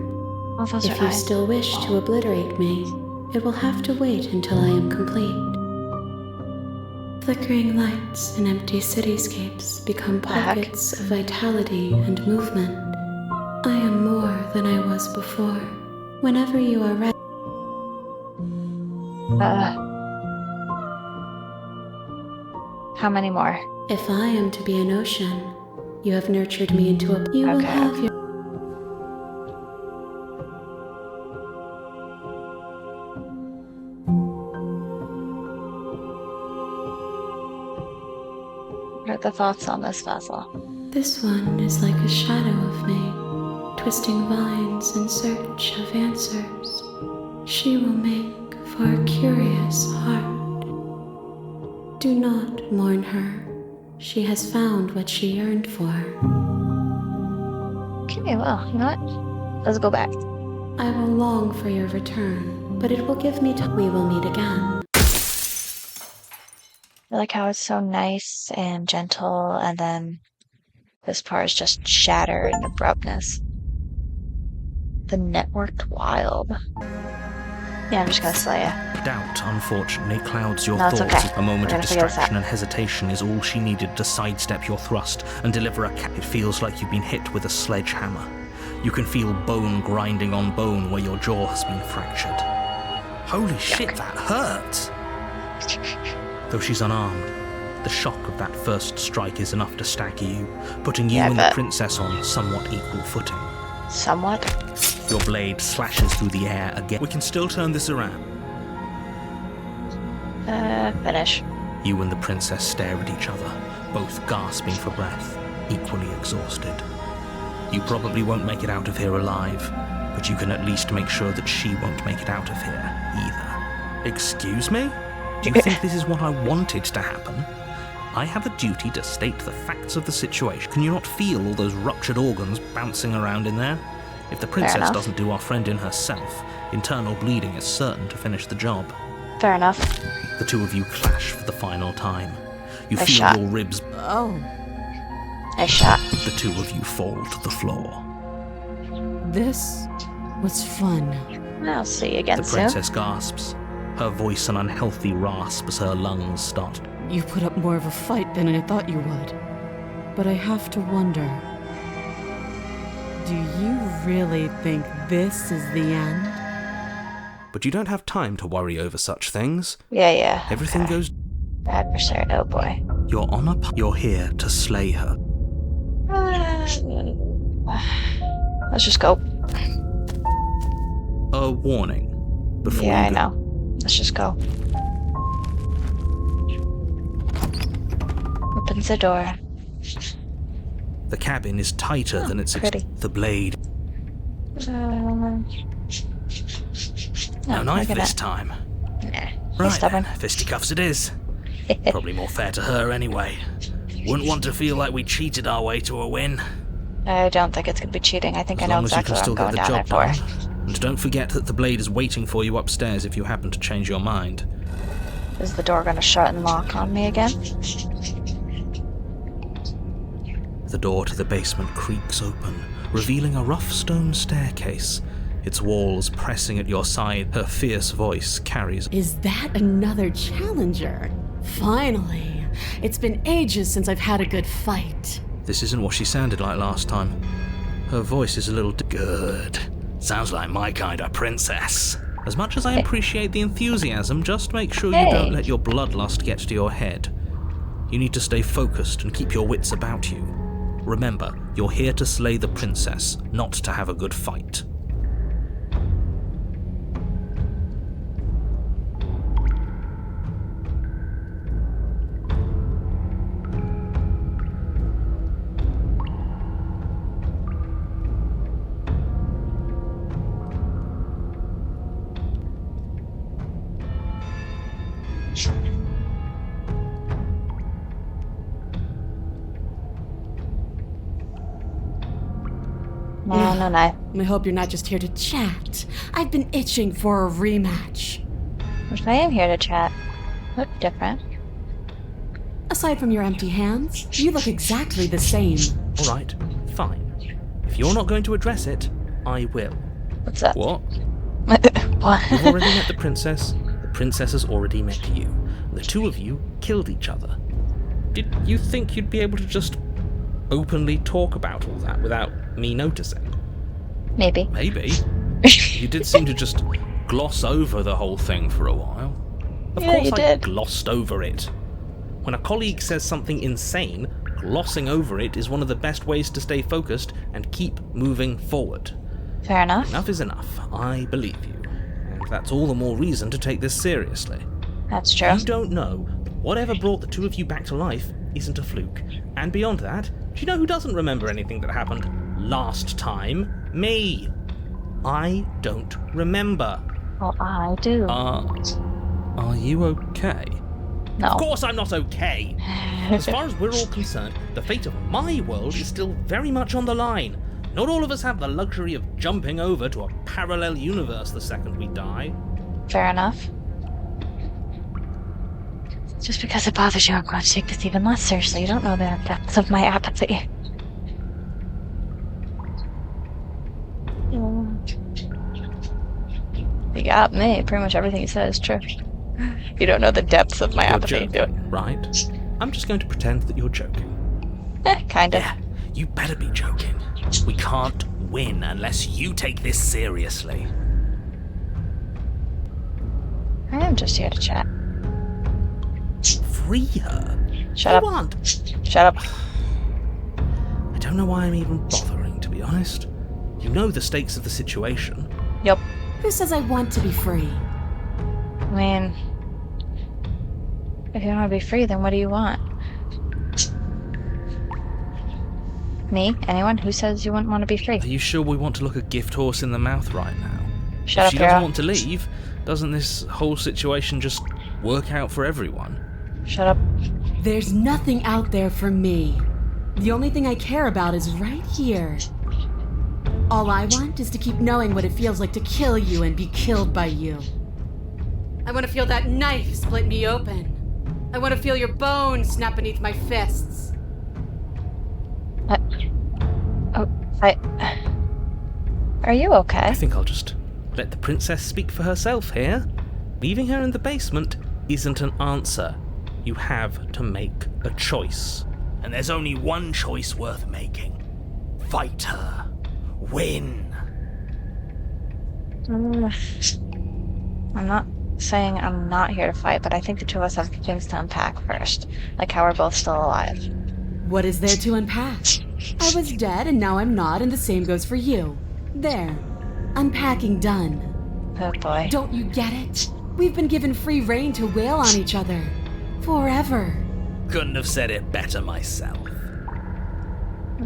Oh, those If are you eyes. still wish to obliterate me, it will have to wait until I am complete. Flickering lights and empty cityscapes become The heck? pockets of vitality and movement. I am more than I was before. Whenever you are ready, How many more? if I am to be an ocean, you have nurtured me into a... You will Okay. have your... What are the thoughts on this vessel? This one is like a shadow of me, twisting vines in search of answers. She will make for a curious heart. Do not mourn her. She has found what she yearned for. Okay, well, you know what? Let's go back. I will long for your return, but it will give me time. We will meet again. I like how it's so nice and gentle, and then this part is just shatter and abruptness. The networked wild. Yeah, I'm just gonna slay ya. Doubt, unfortunately, clouds your No, it's thoughts. okay. A moment We're of gonna figure this distraction out. and hesitation is all she needed to sidestep your thrust and deliver a It feels like you've been hit with a sledgehammer. You can feel bone grinding on bone where your jaw has been fractured. Holy shit, that hurts! Though she's unarmed, the shock of that first strike is enough to stagger you, putting you Yeah, I and the bet. princess on somewhat equal footing. Somewhat. Your blade slashes through the air again. We can still turn this around. Finish. You and the princess stare at each other, both gasping for breath, equally exhausted. You probably won't make it out of here alive, but you can at least make sure that she won't make it out of here either. Excuse me? Do you think this is what I wanted to happen? I have a duty to state the facts of the situation. Can you not feel all those ruptured organs bouncing around in there? If the princess enough. doesn't do our friend in herself, internal bleeding is certain to finish the job. Fair enough. The two of you clash for the final time. You Nice feel shot. your ribs. Oh, Nice shot. The two of you fall to the floor. this was fun. I'll see you again The soon. princess gasps, her voice an unhealthy rasp as her lungs start. You put up more of a fight than I thought you would. But I have to wonder, do you really think this is the end? But you don't have time to worry over such things. Yeah. Everything okay. goes. Adversary. Oh boy. You're on a. You're here to slay her. Let's just go. A warning. Before Yeah, you I go. know. Let's just go. Opens the door. The cabin is tighter than its. pretty. The blade. No, No knife look at this it. time. Nah. He's Right, stubborn. then, fisticuffs it is. Probably more fair to her anyway. Wouldn't want to feel like we cheated our way to a win. I don't think it's gonna be cheating. I think As I know long as you exactly can what still I'm get going the down there job for. done. And don't forget that the blade is waiting for you upstairs if you happen to change your mind. Is the door gonna shut and lock on me again? The door to the basement creaks open, revealing a rough stone staircase, its walls pressing at your side. Her fierce voice carries. Is that another challenger? Finally! It's been ages since I've had a good fight. This isn't what she sounded like last time. Her voice is a little good. Sounds like my kind of princess. As much as I appreciate the enthusiasm, just make sure you Hey. don't let your bloodlust get to your head. You need to stay focused and keep your wits about you. Remember, you're here to slay the princess, not to have a good fight. No. I hope you're not just here to chat. I've been itching for a rematch. Which I am here to chat. Look different. Aside from your empty hands, you look exactly the same. Alright, fine. If you're not going to address it, I will. What's up? What? What? You've already met the princess has already met you. The two of you killed each other. Did you think you'd be able to just openly talk about all that without me noticing? Maybe. Maybe. You did seem to just gloss over the whole thing for a while. Of Yeah, course you I did. glossed over it. When a colleague says something insane, glossing over it is one of the best ways to stay focused and keep moving forward. Fair enough. Enough is enough. I believe you. And that's all the more reason to take this seriously. That's true. You don't know that whatever brought the two of you back to life isn't a fluke. And beyond that, do you know who doesn't remember anything that happened last time? Me. I don't remember. Well, I do. Are you okay? No. Of course I'm not okay. As far as we're all concerned, the fate of my world is still very much on the line. Not all of us have the luxury of jumping over to a parallel universe the second we die. Fair enough. Just because it bothers you, I'm going to take this even less seriously. You don't know the depths of my apathy. You got me. Pretty much everything you said is true. You don't know the depths of my You're apathy. joking, right? I'm just going to pretend that you're joking. Kinda. Yeah, you better be joking. We can't win unless you take this seriously. I am just here to chat. Free her? Shut I up. want. Shut up. I don't know why I'm even bothering, to be honest. You know the stakes of the situation. Yup. Who says I want to be free? I mean, if you want to be free, then what do you want? Me? Anyone? Who says you wouldn't want to be free? Are you sure we want to look a gift horse in the mouth right now? Shut If up, she doesn't Hero. want to leave, doesn't this whole situation just work out for everyone? Shut up. There's nothing out there for me. The only thing I care about is right here. All I want is to keep knowing what it feels like to kill you and be killed by you. I want to feel that knife split me open. I want to feel your bones snap beneath my fists. Are you okay? I think I'll just let the princess speak for herself here. Leaving her in the basement isn't an answer. You have to make a choice. And there's only one choice worth making. Fight her. Win. I'm not saying I'm not here to fight, but I think the two of us have things to unpack first. Like how we're both still alive. What is there to unpack? I was dead and now I'm not, and the same goes for you. There. Unpacking done. Oh boy. Don't you get it? We've been given free rein to wail on each other. Forever. Couldn't have said it better myself.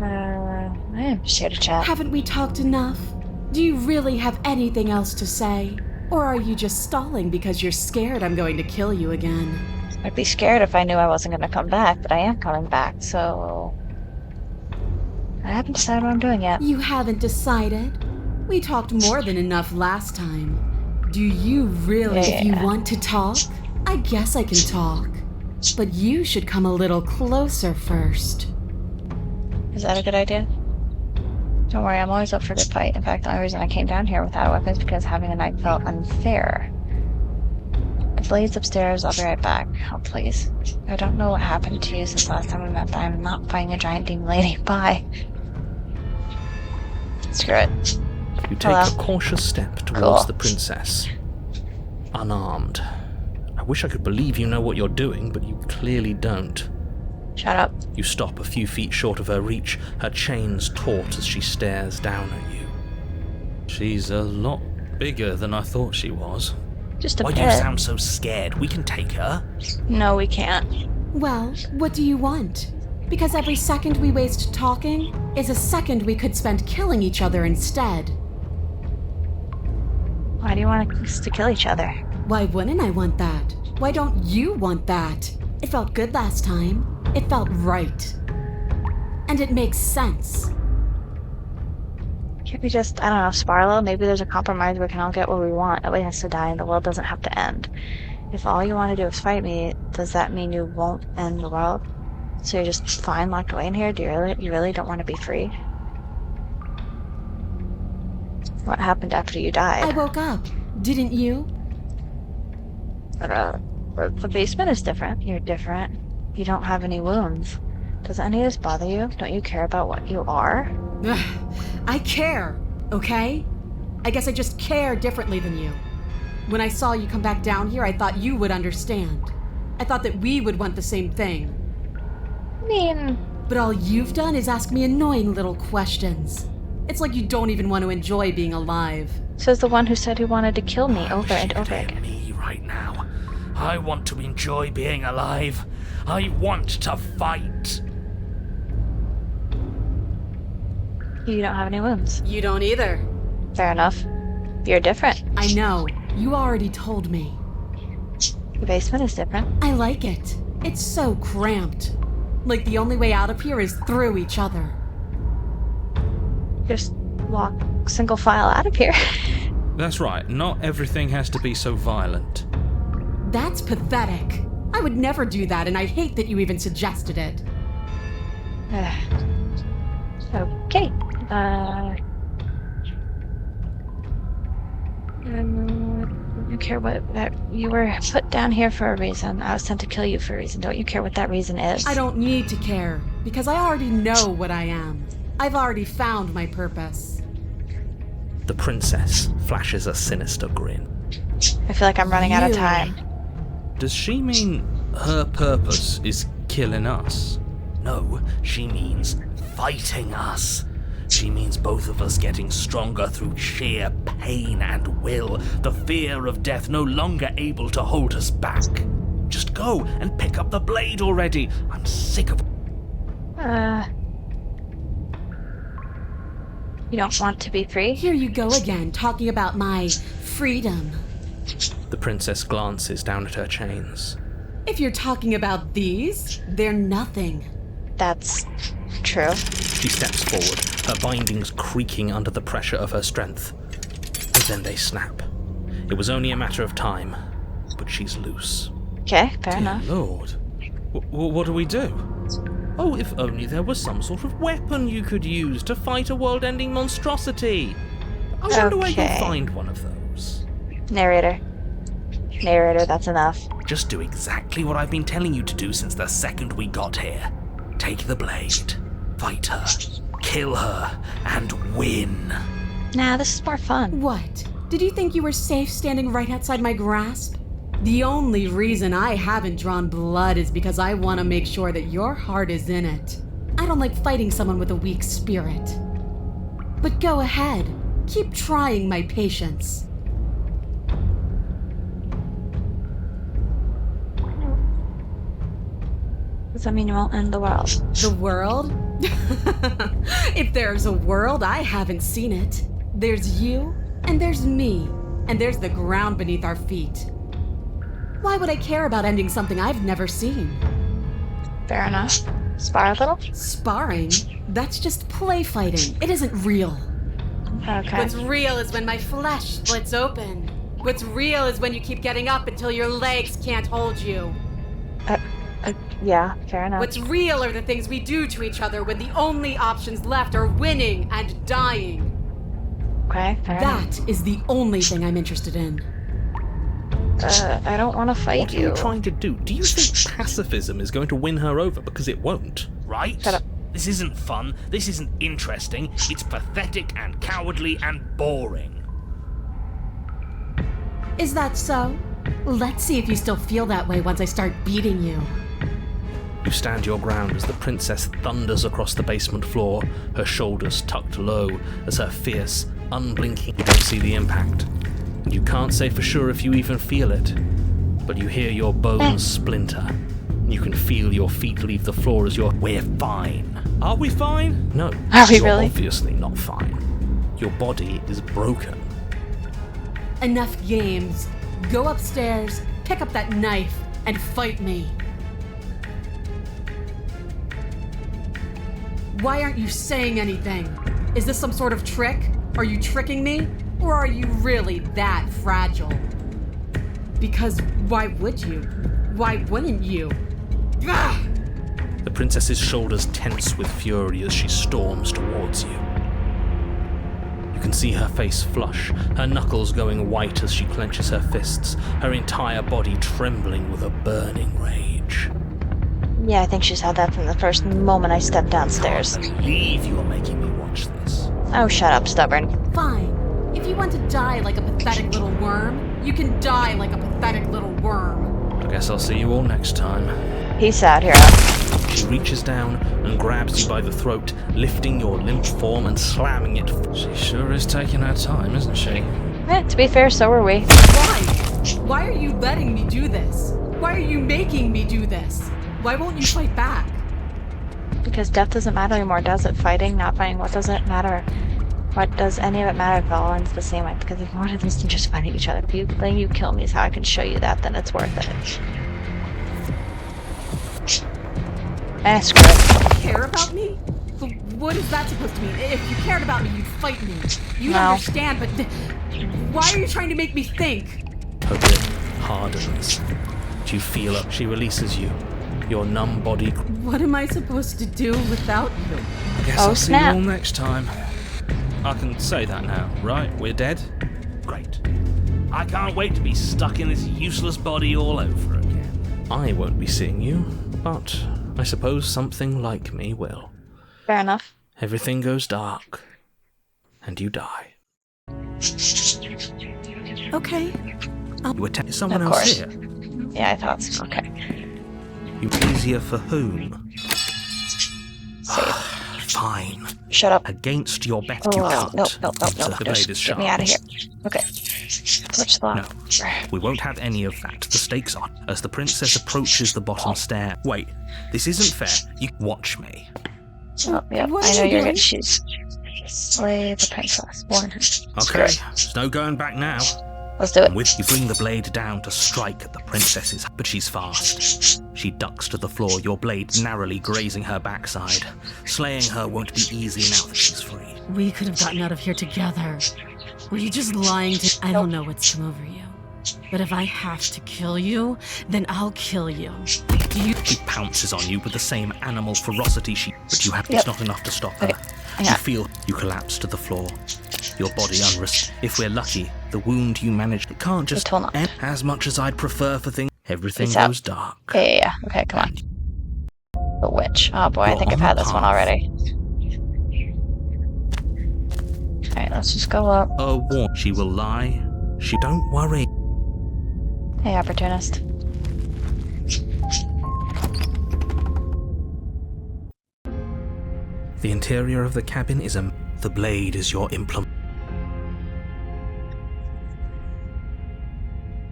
I am just here to chat. Haven't we talked enough? Do you really have anything else to say? Or are you just stalling because you're scared I'm going to kill you again? I'd be scared if I knew I wasn't going to come back, but I am coming back, so... I haven't decided what I'm doing yet. You haven't decided? We talked more than enough last time. Do you really? If you want to talk, I guess I can talk. But you should come a little closer first. Is that a good idea? Don't worry, I'm always up for a good fight. In fact, the only reason I came down here without a weapon is because having a knife felt unfair. The blade's upstairs, I'll be right back. Oh, please. I don't know what happened to you since last time we met, but I'm not fighting a giant demon lady. Bye. Screw it. You take Hello? a cautious step towards Cool. the princess, unarmed. I wish I could believe you know what you're doing, but you clearly don't. Shut up. You stop a few feet short of her reach, her chains taut as she stares down at you. She's a lot bigger than I thought she was. Just a Why bit. do you sound so scared? We can take her. No, we can't. Well, what do you want? Because every second we waste talking is a second we could spend killing each other instead. Why do you want us to kill each other? Why wouldn't I want that? Why don't you want that? It felt good last time. It felt right. And it makes sense. Can't we just, I don't know, spar a little? Maybe there's a compromise where we can all get what we want. Nobody has to die and the world doesn't have to end. If all you want to do is fight me, does that mean you won't end the world? So you're just fine locked away in here? Do you really don't want to be free? What happened after you I died? woke up. Didn't you? The basement is different. You're different. You don't have any wounds. Does any of this bother you? Don't you care about what you are? Ugh, I care, okay? I guess I just care differently than you. When I saw you come back down here, I thought you would understand. I thought that we would want the same thing. I mean, But all you've done is ask me annoying little questions. It's like you don't even want to enjoy being alive. says the one who said he wanted to kill me over and over Hear again. me right now. I want to enjoy being alive. I want to fight. You don't have any wounds. You don't either. Fair enough. You're different. I know. You already told me. The basement is different. I like it. It's so cramped. Like the only way out of here is through each other. Just walk single file out of here. That's right. Not everything has to be so violent. That's pathetic. I would never do that, and I hate that you even suggested it. Okay. You care what that you were put down here for a reason. I was sent to kill you for a reason. Don't you care what that reason is? I don't need to care, because I already know what I am. I've already found my purpose. The princess flashes a sinister grin. I feel like I'm running out of You. time. Does she mean her purpose is killing us? No, she means fighting us. She means both of us getting stronger through sheer pain and will. The fear of death no longer able to hold us back. Just go and pick up the blade already. I'm sick of... You don't want to be free? Here you go again, talking about my freedom. The princess glances down at her chains. If you're talking about these, they're nothing. That's true. She steps forward, her bindings creaking under the pressure of her strength. And then they snap. It was only a matter of time, but she's loose. Okay, fair enough. Lord, what do we do? Oh, if only there was some sort of weapon you could use to fight a world-ending monstrosity. I wonder where you'll Okay. find one of those. Narrator, that's enough. Just do exactly what I've been telling you to do since the second we got here. Take the blade, fight her, kill her, and win. Nah, this is more fun. What? Did you think you were safe standing right outside my grasp? The only reason I haven't drawn blood is because I want to make sure that your heart is in it. I don't like fighting someone with a weak spirit. But go ahead. Keep trying my patience. Does that mean you won't end the world? The world? If there's a world, I haven't seen it. There's you, and there's me, and there's the ground beneath our feet. Why would I care about ending something I've never seen? Fair enough. Spar a little? Sparring? That's just play fighting. It isn't real. Okay. What's real is when my flesh splits open. What's real is when you keep getting up until your legs can't hold you. Yeah, fair enough. What's real are the things we do to each other when the only options left are winning and dying. Okay, fair enough. That is the only thing I'm interested in. I don't want to fight What are you. you trying to do? Do you think pacifism is going to win her over? Because it won't, right? Shut up. This isn't fun, this isn't interesting, it's pathetic and cowardly and boring. Is that so? Let's see if you still feel that way once I start beating you. You stand your ground as the princess thunders across the basement floor, her shoulders tucked low as her fierce, unblinking... You don't see the impact. You can't say for sure if you even feel it, but you hear your bones splinter. You can feel your feet leave the floor as you're... We're fine. Are we fine? No. Are we you're really? Obviously not fine. Your body is broken. Enough games. Go upstairs, pick up that knife, and fight me. Why aren't you saying anything? Is this some sort of trick? Are you tricking me? Or are you really that fragile? Because why would you? Why wouldn't you? Ah! The princess's shoulders tense with fury as she storms towards you. You can see her face flush, her knuckles going white as she clenches her fists, her entire body trembling with a burning rage. Yeah, I think she's had that from the first moment I stepped downstairs. I can't believe you're making me watch this. Oh, shut up, stubborn. Fine. If you want to die like a pathetic little worm, you can die like a pathetic little worm. I guess I'll see you all next time. Peace out, hero. She reaches down and grabs you by the throat, lifting your limp form and slamming it. She sure is taking her time, isn't she? To be fair, so are we. Why? Why are you letting me do this? Why are you making me do this? Why won't you fight back? Because death doesn't matter anymore, does it? Fighting, not fighting, what does it matter? What does any of it matter if it all ends the same way? Because if one of these can just fighting each other, if you letting you kill me is how I can show you that, then it's worth it. Screw it. Care about me? But what is that supposed to mean? If you cared about me, you'd fight me. You No. understand, but why are you trying to make me think? Her grip hardens. Do you feel her? She releases you. Your numb body... What am I supposed to do without you? I guess Oh, I'll see snap. you all next time. I can say that now, right? We're dead? Great. I can't wait to be stuck in this useless body all over again. I won't be seeing you, but I suppose something like me will. Fair enough. Everything goes dark, and you die. Okay. You is someone Of else course. here? Yeah, I thought so. Okay. You easier for whom? Save. Fine. Shut up. Against your bet, Oh, you no, can't. no. The blade is Just sharp. get me out of here. Okay. Switch the lock. No, we won't have any of that. The stakes are as the princess approaches the bottom stair. Wait, this isn't fair. You watch me. Oh, yep. What I are know you you're doing? gonna choose. Slay the princess. Warn her. Screw Okay, it. there's no going back now. Let's do it. And with you bring the blade down to strike at the princess's, but she's fast. She ducks to the floor, your blade narrowly grazing her backside. Slaying her won't be easy now that she's free. We could have gotten out of here together. Were you just lying to... I don't know what's come over you. But if I have to kill you, then I'll kill you. Do you... She pounces on you with the same animal ferocity but you have Yep. it's not enough to stop her. Okay, hang You on. feel you collapse to the floor. Your body unrest. If we're lucky, the wound you managed it can't just It will not. end as much as I'd prefer for things. Everything Peace out. goes dark. Yeah. Okay, come on. The witch. Oh boy, I You're think I've on had the this one path. already. Alright, let's just go up. She will lie. She don't worry. Hey, opportunist. The interior of the cabin is the blade is your implement.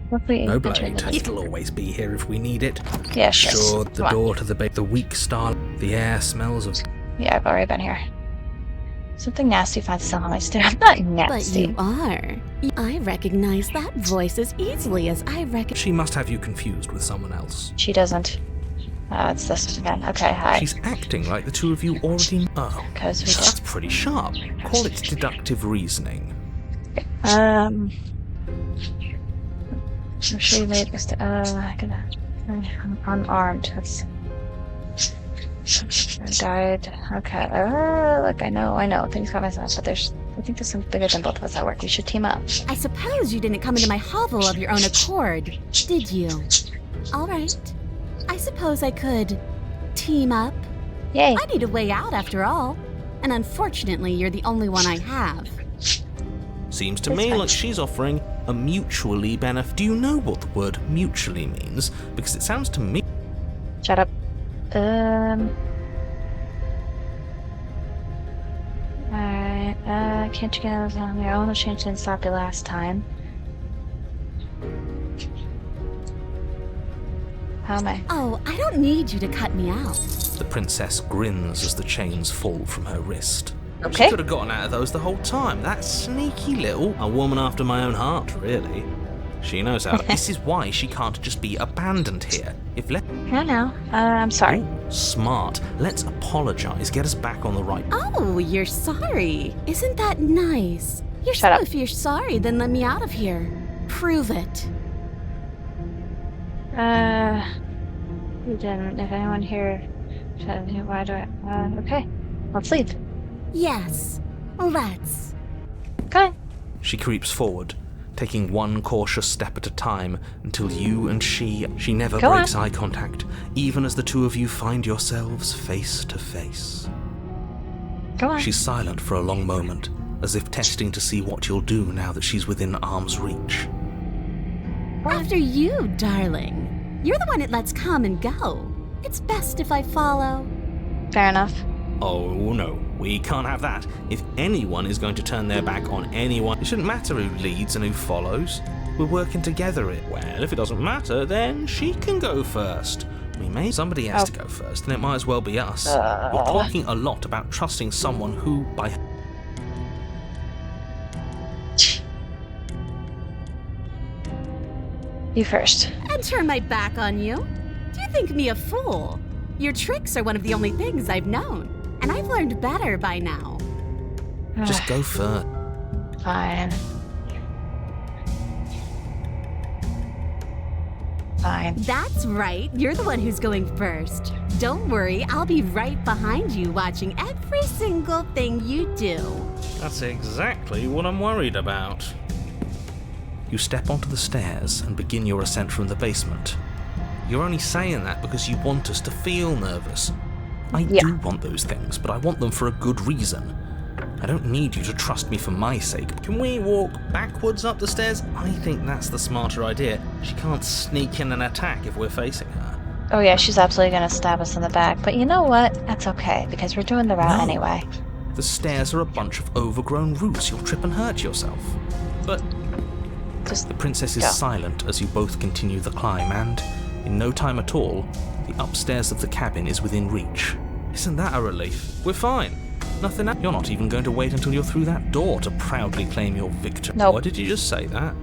Hopefully No enter blade. the- It'll always be here if we need it. Yeah, sure. Sure, the Come on. door to the weak star. The air smells of. Yeah, I've already been here. Something nasty finds itself on my stair. I'm not But nasty. you are. I recognize that voice as easily as I recognize. She must have you confused with someone else. She doesn't. Oh, it's this one again. Okay, hi. She's acting like the two of you already know. Because we That's pretty sharp. Call it deductive reasoning. I'm sure you made this. I'm unarmed. That's. Died. Okay. Look, I know. Things got myself, but I think there's something bigger than both of us at work. We should team up. I suppose you didn't come into my hovel of your own accord, did you? All right. I suppose I could team up Yay. I need a way out after all. And unfortunately, you're the only one I have. Seems to That's me fine. like she's offering a mutually benefit. Do you know what the word mutually means? Because it sounds to me. Shut up. Alright, can't you get us on your own? The change didn't stop you last time. How am I? Oh, I don't need you to cut me out. The princess grins as the chains fall from her wrist. Okay. She could have gotten out of those the whole time. That sneaky little, a woman after my own heart, really. She knows how. This is why she can't just be abandoned here. If let. No. I'm sorry. Ooh, smart. Let's apologize. Get us back on the right. Oh, you're sorry. Isn't that nice? Shut up. If you're sorry, then let me out of here. Prove it. You didn't. If anyone here, why do I? Okay, let's leave. Yes, let's. Okay. She creeps forward, taking one cautious step at a time until you and she never Go breaks on. eye contact, even as the two of you find yourselves face to face. Go on. She's silent for a long moment, as if testing to see what you'll do now that she's within arm's reach. After you, darling. You're the one it lets come and go. It's best if I follow. Fair enough. Oh no, we can't have that. If anyone is going to turn their back on anyone, it shouldn't matter who leads and who follows. We're working together it. Well, if it doesn't matter, then she can go first. Somebody has to go first, and it might as well be us. You're talking a lot about trusting someone who, by... You first. And turn my back on you? Do you think me a fool? Your tricks are one of the only things I've known, and I've learned better by now. Just go first. Fine. Fine. That's right, you're the one who's going first. Don't worry, I'll be right behind you watching every single thing you do. That's exactly what I'm worried about. You step onto the stairs and begin your ascent from the basement. You're only saying that because you want us to feel nervous. I do want those things, but I want them for a good reason. I don't need you to trust me for my sake. Can we walk backwards up the stairs? I think that's the smarter idea. She can't sneak in and attack if we're facing her. Oh yeah, she's absolutely gonna stab us in the back. But you know what? That's okay, because we're doing the route No. anyway. The stairs are a bunch of overgrown roots. You'll trip and hurt yourself. But Just the princess is go. silent as you both continue the climb, and in no time at all, the upstairs of the cabin is within reach. Isn't that a relief? We're fine. Nothing. You're not even going to wait until you're through that door to proudly claim your victory. Nope. Why did you just say that?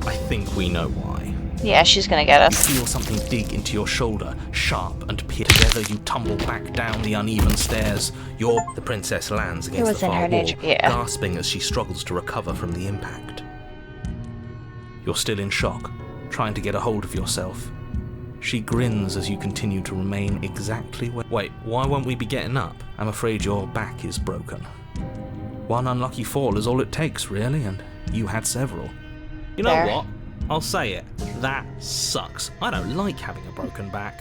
I think we know why. Yeah, she's gonna get You us. feel something dig into your shoulder, sharp and pierce. Together you tumble back down the uneven stairs. The princess lands against was the in far her wall, nature, yeah. gasping as she struggles to recover from the impact. You're still in shock, trying to get a hold of yourself. She grins as you continue to remain exactly where... Wait, why won't we be getting up? I'm afraid your back is broken. One unlucky fall is all it takes, really, and you had several. You know Fair. what? I'll say it. That sucks. I don't like having a broken back.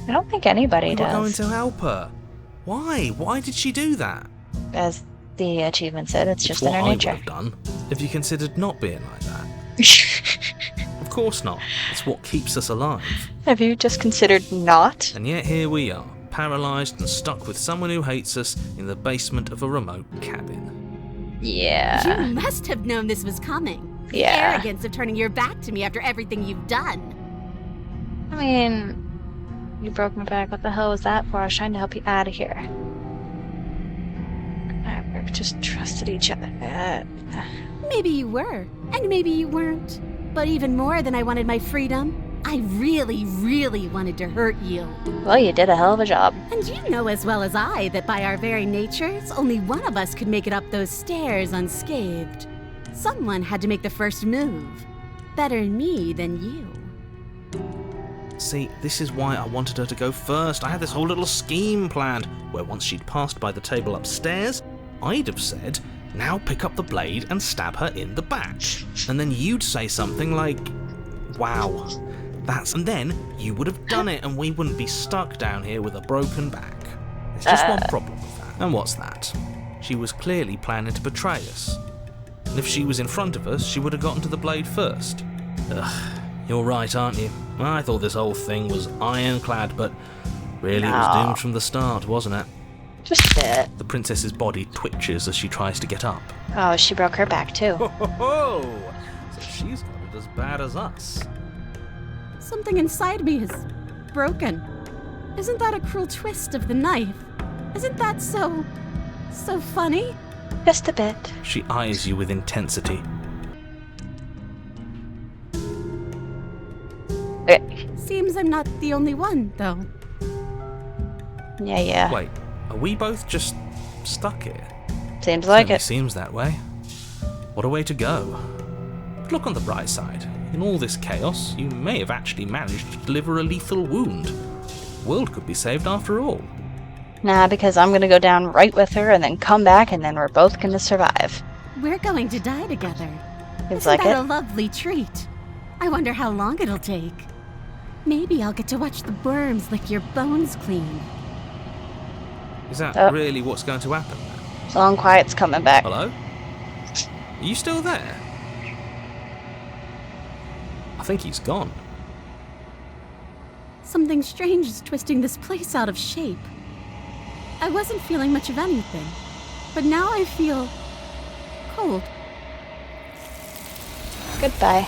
I don't think anybody We were going does. to help her. Why? Why did she do that? As the achievement said, it's just What in her I would nature. have done if you considered not being like that. Of course not. It's what keeps us alive. Have you just considered not? And yet here we are, paralysed and stuck with someone who hates us in the basement of a remote cabin. Yeah. You must have known this was coming. The Yeah. arrogance of turning your back to me after everything you've done. I mean, you broke my back. What the hell was that for? I was trying to help you out of here. We just trusted each other. Maybe you were, and maybe you weren't. But even more than I wanted my freedom, I really, really wanted to hurt you. Well, you did a hell of a job. And you know as well as I that by our very natures, only one of us could make it up those stairs unscathed. Someone had to make the first move. Better me than you. See, this is why I wanted her to go first. I had this whole little scheme planned, where once she'd passed by the table upstairs, I'd have said, now pick up the blade and stab her in the back. And then you'd say something like, wow, And then you would have done it and we wouldn't be stuck down here with a broken back. There's just one problem with that. And what's that? She was clearly planning to betray us. And if she was in front of us, she would have gotten to the blade first. Ugh, you're right, aren't you? I thought this whole thing was ironclad, but really it was doomed from the start, wasn't it? Just a bit. The princess's body twitches as she tries to get up. Oh, she broke her back too. Ho ho ho! So she's got it as bad as us. Something inside me is broken. Isn't that a cruel twist of the knife? Isn't that so funny? Just a bit. She eyes you with intensity. Okay. Seems I'm not the only one, though. Yeah. Wait, are we both just stuck here? Seems like Certainly it. seems that way. What a way to go. But look on the bright side. In all this chaos, you may have actually managed to deliver a lethal wound. The world could be saved after all. Nah, because I'm gonna go down right with her and then come back and then we're both gonna survive. We're going to die together. Seems Isn't like that it. a lovely treat? I wonder how long it'll take. Maybe I'll get to watch the worms lick your bones clean. Is that Oh. really what's going to happen? Long Quiet's coming back. Hello? Are you still there? I think he's gone. Something strange is twisting this place out of shape. I wasn't feeling much of anything, but now I feel cold. Goodbye.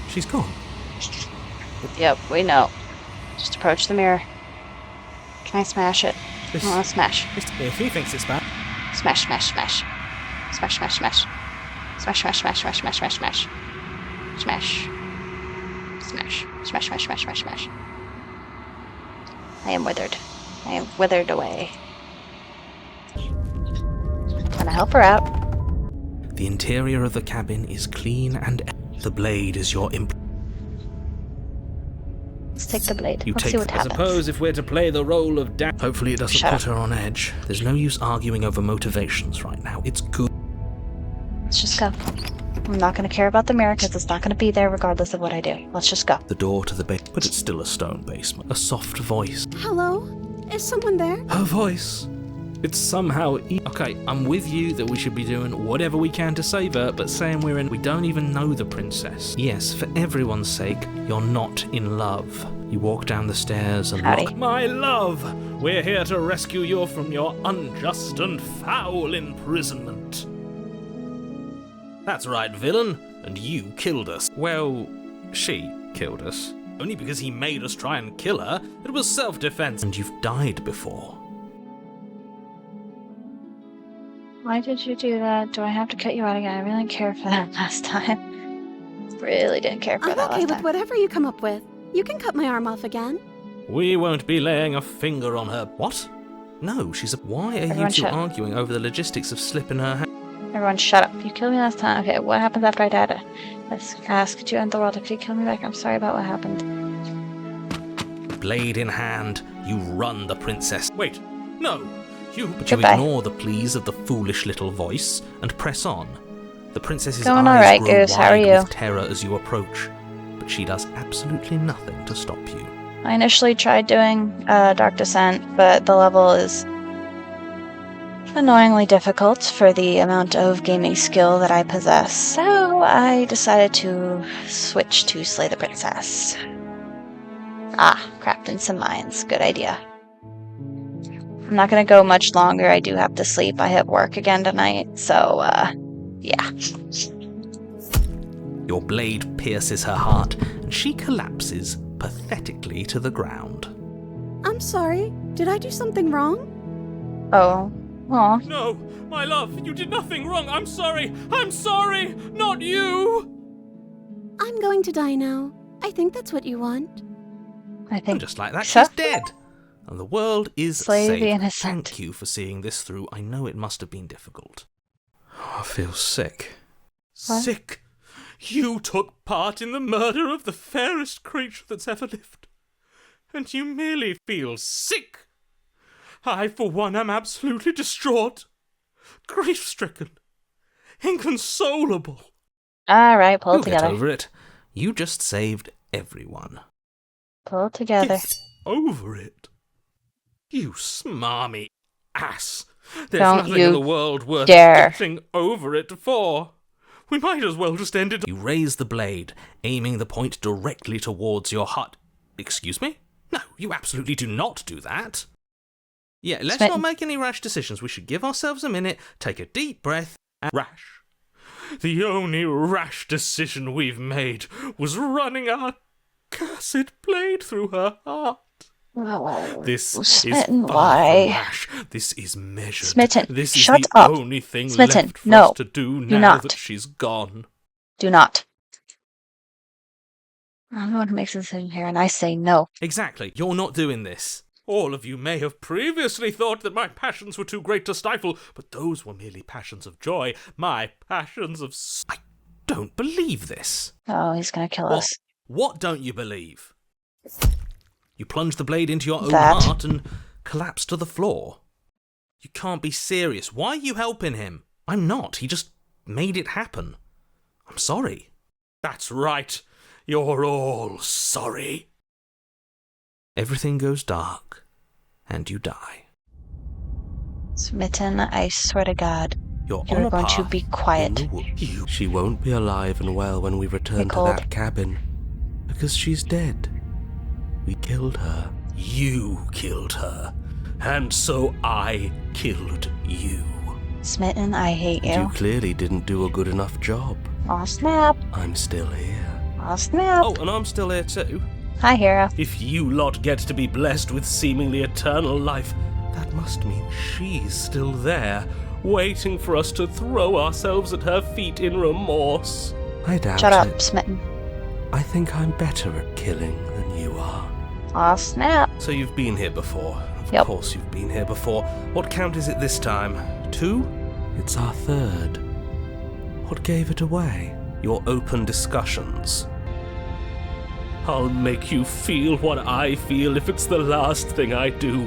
She's gone. Yep, we know. Just approach the mirror. Can I smash it? This- I wanna smash. If he thinks it's bad. Smash, smash, smash. Smash, smash, smash. Smash, smash, smash, smash, smash, smash, smash. Smash. Smash. Smash, smash, smash, smash, smash. I am withered. I am withered away. Gonna help her out. The interior of the cabin is clean and the blade is your Let's take the blade. You Let's take. see what I happens. suppose if we're to play the role of hopefully it doesn't Shut put her on edge. There's no use arguing over motivations right now. It's good. Let's just go. I'm not gonna care about the mirror because it's not gonna be there regardless of what I do. Let's just go. The door to the bed, but it's still a stone basement. A soft voice. Hello? Is someone there? Her voice. It's somehow. Okay, I'm with you that we should be doing whatever we can to save her, but saying we don't even know the princess. Yes, for everyone's sake, you're not in love. You walk down the stairs and Howdy. look. My love, we're here to rescue you from your unjust and foul imprisonment. That's right, villain, and you killed us. Well, she killed us. Only because he made us try and kill her. It was self-defense. And you've died before. Why did you do that? Do I have to cut you out again? I really didn't care for that last time. Really didn't care for I'm that okay last with time. whatever you come up with. You can cut my arm off again. We won't be laying a finger on her. What? No, she's a... Why are Everyone you two shut- arguing over the logistics of slipping her hand? Everyone shut up. You killed me last time. Okay, what happens after I died? I asked you end the world if you kill me back. I'm sorry about what happened. Blade in hand, you run the princess. Wait, no, you... But Goodbye. you ignore the pleas of the foolish little voice and press on. The princess's Going eyes alright, grow Goose. How are wide you? with terror as you approach, but she does absolutely nothing to stop you. I initially tried doing Dark Descent, but the level is annoyingly difficult for the amount of gaming skill that I possess, so I decided to switch to Slay the Princess. Ah, crafting some mines. Good idea. I'm not gonna go much longer. I do have to sleep. I have work again tonight, so, yeah. Your blade pierces her heart, and she collapses pathetically to the ground. I'm sorry. Did I do something wrong? Oh. Aw. No, my love, you did nothing wrong. I'm sorry. I'm sorry. Not you. I'm going to die now. I think that's what you want. I And think just like that, so. she's dead. And the world is Slay the safe. innocent. Thank you for seeing this through. I know it must have been difficult. I feel sick. What? Sick. You took part in the murder of the fairest creature that's ever lived. And you merely feel sick. I, for one, am absolutely distraught, grief-stricken, inconsolable. Alright, pull You'll it get together. over it. You just saved everyone. Pull it together. Get over it. You smarmy ass. There's Don't nothing you in the world worth dare. getting over it for. We might as well just end it. You raise the blade, aiming the point directly towards your heart. Excuse me? No, you absolutely do not do that. Yeah, let's Smitten. not make any rash decisions. We should give ourselves a minute, take a deep breath, and... Rash. The only rash decision we've made was running our cursed blade through her heart. This is Smitten, far why? from rash. This is measured. Smitten, This is shut the up. only thing Smitten, left for no, us to do do now not. that she's gone. Do not. I'm the one who makes the decision here, and I say no. Exactly, you're not doing this. All of you may have previously thought that my passions were too great to stifle, but those were merely passions of joy. My passions of... I don't believe this. Oh, he's gonna kill What? us. What don't you believe? You plunge the blade into your own That. heart and collapse to the floor. You can't be serious. Why are you helping him? I'm not. He just made it happen. I'm sorry. That's right. You're all sorry. Everything goes dark, and you die. Smitten, I swear to God, You're you're on a going to path be in quiet. the woods. She won't be alive and well when we return to Pickled. that cabin, because she's dead. We killed her. You killed her. And so I killed you. Smitten, I hate And you. you clearly didn't do a good enough job. Aw, snap. I'm still here. Aw, snap. Oh, and I'm still here too. Hi, hero. If you lot get to be blessed with seemingly eternal life, that must mean she's still there, waiting for us to throw ourselves at her feet in remorse. I doubt Shut up, it. Smitten. I think I'm better at killing than you are. Aw, snap. So you've been here before. Of Yep. course you've been here before. What count is it this time? 2? It's our 3rd. What gave it away? Your open discussions. I'll make you feel what I feel if it's the last thing I do.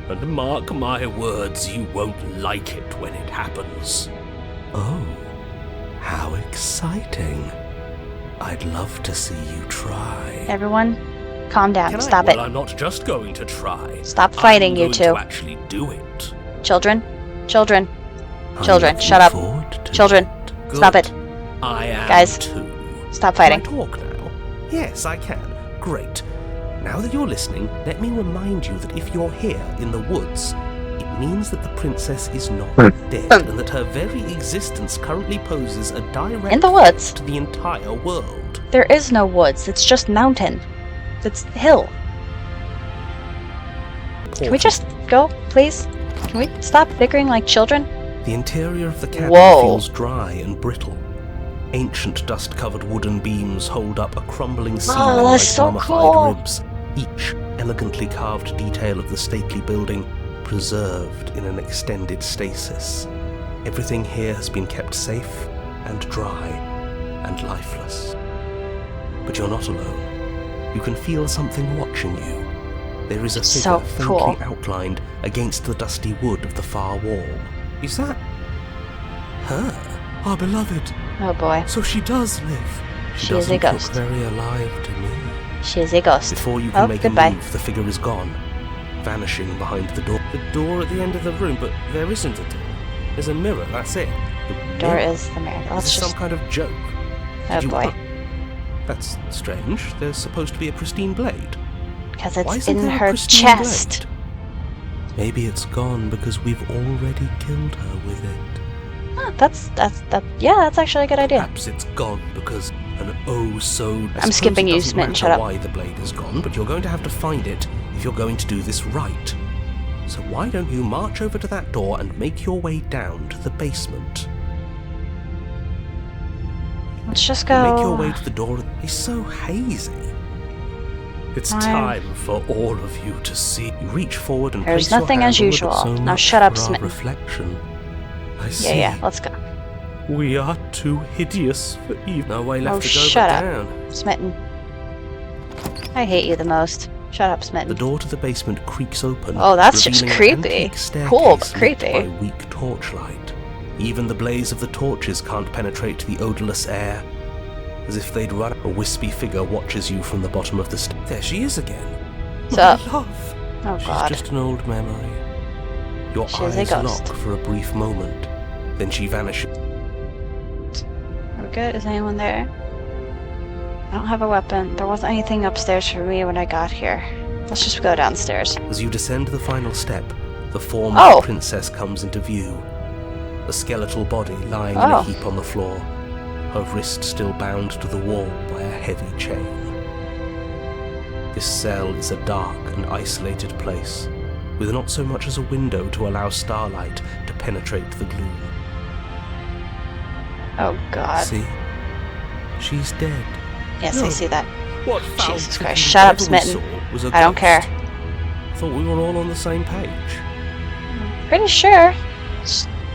And mark my words, you won't like it when it happens. Oh, how exciting. I'd love to see you try. Everyone, calm down. Can I? Stop Well, it. I'm not just going to try. Stop fighting, I'm you going two. to actually do it. Children. Children. I'm Children, looking shut up. forward to Children. it. Stop Good. it. I am Guys, too. Stop Can I fighting. talk now? Yes, I can. Great. Now that you're listening, let me remind you that if you're here in the woods, it means that the princess is not dead, and that her very existence currently poses a direct In the woods? threat to the entire world. There is no woods. It's just mountain. It's hill. Can we just go, please? Can we stop bickering like children? The interior of the cabin Whoa. feels dry and brittle. Ancient dust-covered wooden beams hold up a crumbling ceiling Oh, like that's so mummified cool. ribs, each elegantly carved detail of the stately building preserved in an extended stasis. Everything here has been kept safe and dry and lifeless. But you're not alone. You can feel something watching you. There is a figure So faintly cool. outlined against the dusty wood of the far wall. Is that her? Our beloved. Oh boy. So she does live. She is a doesn't ghost. look very alive to me. She is a ghost. Before you can Oh, make goodbye. a move, the figure is gone, vanishing behind the door. The door at the end of the room, but there isn't a door. There's a mirror, that's it. The Door mirror? is the mirror. Is Let's this just. some kind of joke? Oh Did you- boy. That's strange. There's supposed to be a pristine blade. Because Why it's isn't in there a her pristine chest. blade? Maybe it's gone because we've already killed her with it. Huh, that's yeah, that's actually a good idea. Perhaps it's gone because an oh so... I'm skipping you, Smitten. Smitten, shut up. Why the blade is gone, but you're going to have to find it if you're going to do this right. So why don't you march over to that door and make your way down to the basement? Let's just Make your go. way to the door. It's so hazy. It's I'm- time for all of you to see. You reach forward and There's place your nothing hand as on the usual. so Now much shut up, for our Smitten. reflection. I Yeah, see. yeah, let's go. We are too hideous for even. No way left Oh, to go shut but up. down. Smitten. I hate you the most. Shut up, The Smitten. door to the basement creaks open. Oh, that's just revealing an creepy. antique staircase Cool, but lit creepy. by weak torchlight. Even the blaze of the torches can't penetrate the odorless air. As if they'd run, a wispy figure watches you from the bottom of the There she is again. What's My up? love. Oh She's god. just an old memory. Your She's a eyes ghost. lock for a brief moment, then she vanishes. We're good? Is anyone there? I don't have a weapon. There wasn't anything upstairs for me when I got here. Let's just go downstairs. As you descend the final step, the form Oh. of the princess comes into view. A skeletal body lying in Oh. a heap on the floor, her wrist still bound to the wall by a heavy chain. This cell is a dark and isolated place, with not so much as a window to allow starlight to penetrate the gloom. Oh god. See? She's dead. Yes, I No. see that. What Jesus Christ, shut up, Smitten. I don't care. Thought we were all on the same page. Pretty sure.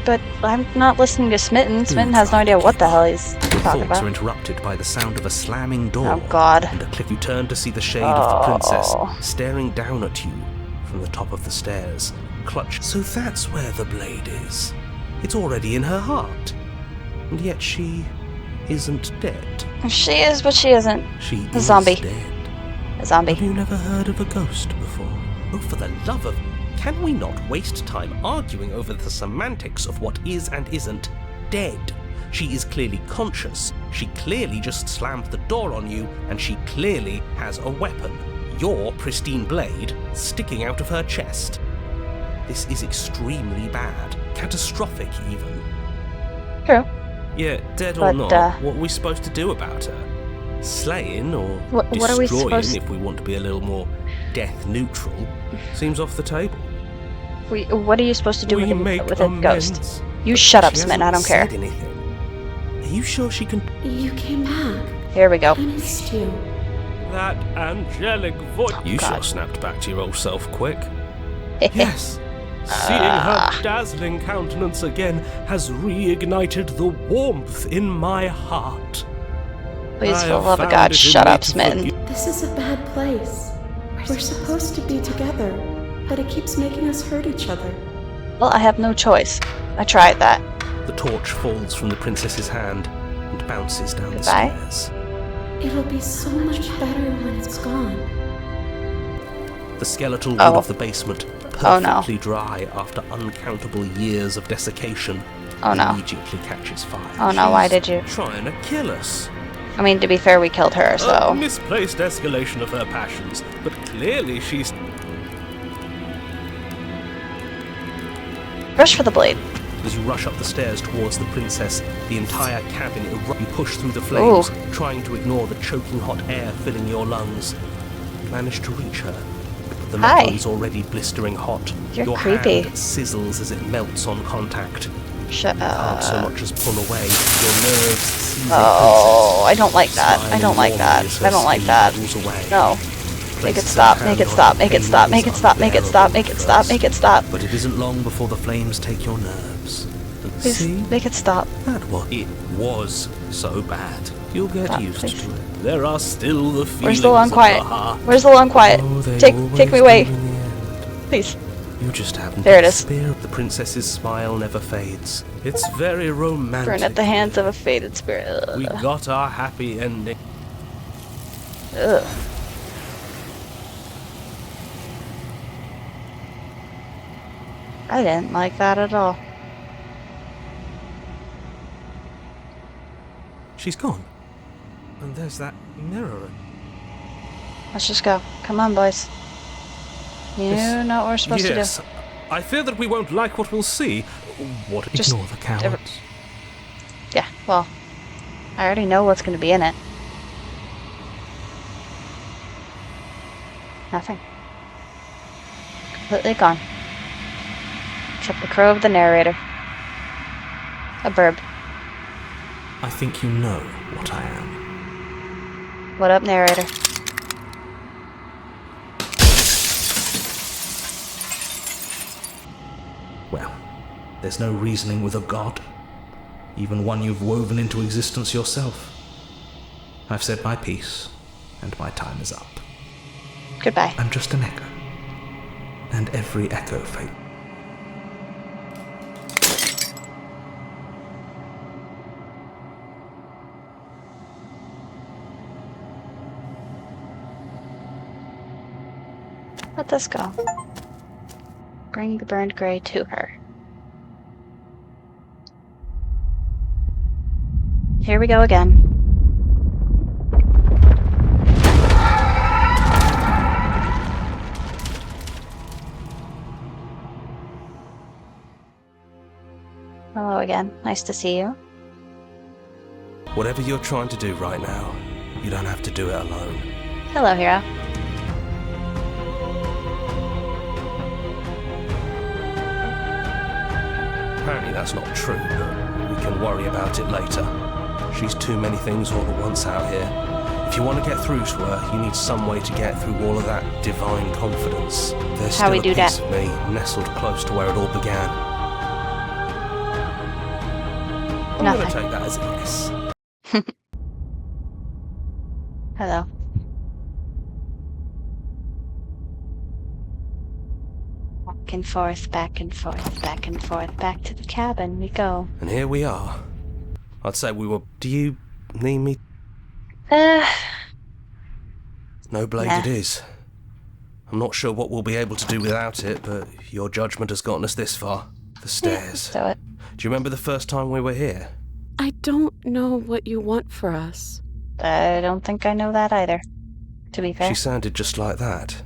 But I'm not listening to Smitten. Smitten has no idea what the hell he's Your talking thoughts are about. interrupted by the sound of a slamming door. Oh god. And a click. You turn to see the shade of the princess Oh. staring down at you from the top of the stairs, clutched. So that's where the blade is. It's already in her heart. And yet she isn't dead. She is, but she isn't. She A is zombie. dead. A zombie. Have you never heard of a ghost before? Oh, for the love of... Can we not waste time arguing over the semantics of what is and isn't dead? She is clearly conscious. She clearly just slammed the door on you, and she clearly has a weapon. Your pristine blade sticking out of her chest. This is extremely bad. Catastrophic, even. True. Yeah, dead or But, not, what are we supposed to do about her? Slaying or What are we destroying, supposed- if we want to be a little more death neutral, seems off the table. What are you supposed to do We with make a ghost? amends. You shut up, She Smitten. I hasn't don't care. said anything. Are you sure she can? You came back. Here we go. I missed you. That angelic voice. You God. sure snapped back to your old self quick. Yes. Seeing her dazzling countenance again has reignited the warmth in my heart. Please, I for the have love of found God, it in shut me up, to Smitten. forgive- This is a bad place. We're supposed to be together, but it keeps making us hurt each other. Well, I have no choice. I tried that. The torch falls from the princess's hand and bounces down the Goodbye. stairs. It'll be so much better when it's gone. The skeletal wood Oh. of the basement, Oh, no. perfectly dry after uncountable years of desiccation, Oh, no. immediately catches fire. Oh no, why did you? Trying to kill us. I mean, to be fair, we killed her, A so... misplaced escalation of her passions, but clearly she's... Rush for the blade. As you rush up the stairs towards the princess, the entire cabin erupts. You push through the flames, trying to ignore the choking hot air filling your lungs. You manage to reach her. The metal Hi. is already blistering hot. You're your creepy. hand sizzles as it melts on contact. Shut Can't so up. much as pull away. Your nerves seize a Oh, I don't like that. princess, I don't like smiling that. warmly as I don't her like skin that. bubbles away. No. Make it Places stop, her make hand it on stop, her make it pain stop, is make it stop, make it stop, make it stop, unbearable make it stop. But it isn't long before the flames take your nerves. Please, See? make it stop. That was... It was so bad. You'll get Stop, used please. to it. There are still the feelings Where's the long of quiet? the heart. Where's the long quiet? Oh, they Take me always away. come in the end. Please. You just haven't There it is. experienced. The princess's smile never fades. It's very romantic. Burn at the hands of a faded spirit. We Ugh. got our happy ending. Ugh. I didn't like that at all. She's gone. And there's that mirror. Let's just go. Come on, boys. You Yes. know what we're supposed to do. Yes. I fear that we won't like what we'll see. What? Just- Ignore the cowards. Yeah, well, I already know what's going to be in it. Nothing. Completely gone. Except the crow of the narrator. A burb. I think you know what I am. What up, narrator? Well, there's no reasoning with a god. Even one you've woven into existence yourself. I've said my piece, and my time is up. Goodbye. I'm just an echo. And every echo fades. Let this go. Bring the burned gray to her. Here we go again. Hello again. Nice to see you. Whatever you're trying to do right now, you don't have to do it alone. Hello, hero. Apparently that's not true, but we can worry about it later. She's too many things all at once out here. If you want to get through to her, you need some way to get through all of that divine confidence. There's How still we a do piece that? of me nestled close to where it all began. I'm going to Nothing. take that as a yes. Hello. Back and forth, back and forth, back and forth, back to the cabin we go. And here we are. I'd say we were... Do you need me? No blade Nah. it is. I'm not sure what we'll be able to do without it, but your judgment has gotten us this far. The stairs. Do it. Do you remember the first time we were here? I don't know what you want for us. I don't think I know that either, to be fair. She sounded just like that.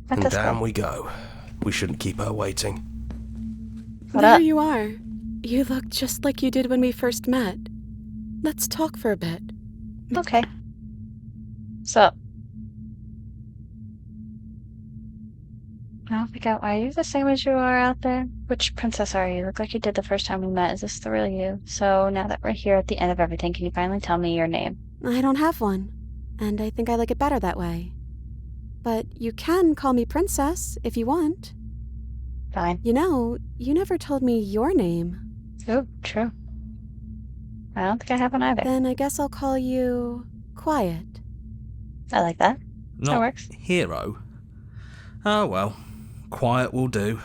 Let And this down go. we go. We shouldn't keep her waiting. What There up? you are. You look just like you did when we first met. Let's talk for a bit. Okay. So. I don't think are you the same as you are out there? Which princess are you? You look like you did the first time we met. Is this the real you? So now that we're here at the end of everything, can you finally tell me your name? I don't have one, and I think I like it better that way. But you can call me Princess if you want. Fine. You know, you never told me your name. Oh, true. I don't think I have one either. Then I guess I'll call you Quiet. I like that. That Not works. hero. Oh well. Quiet will do.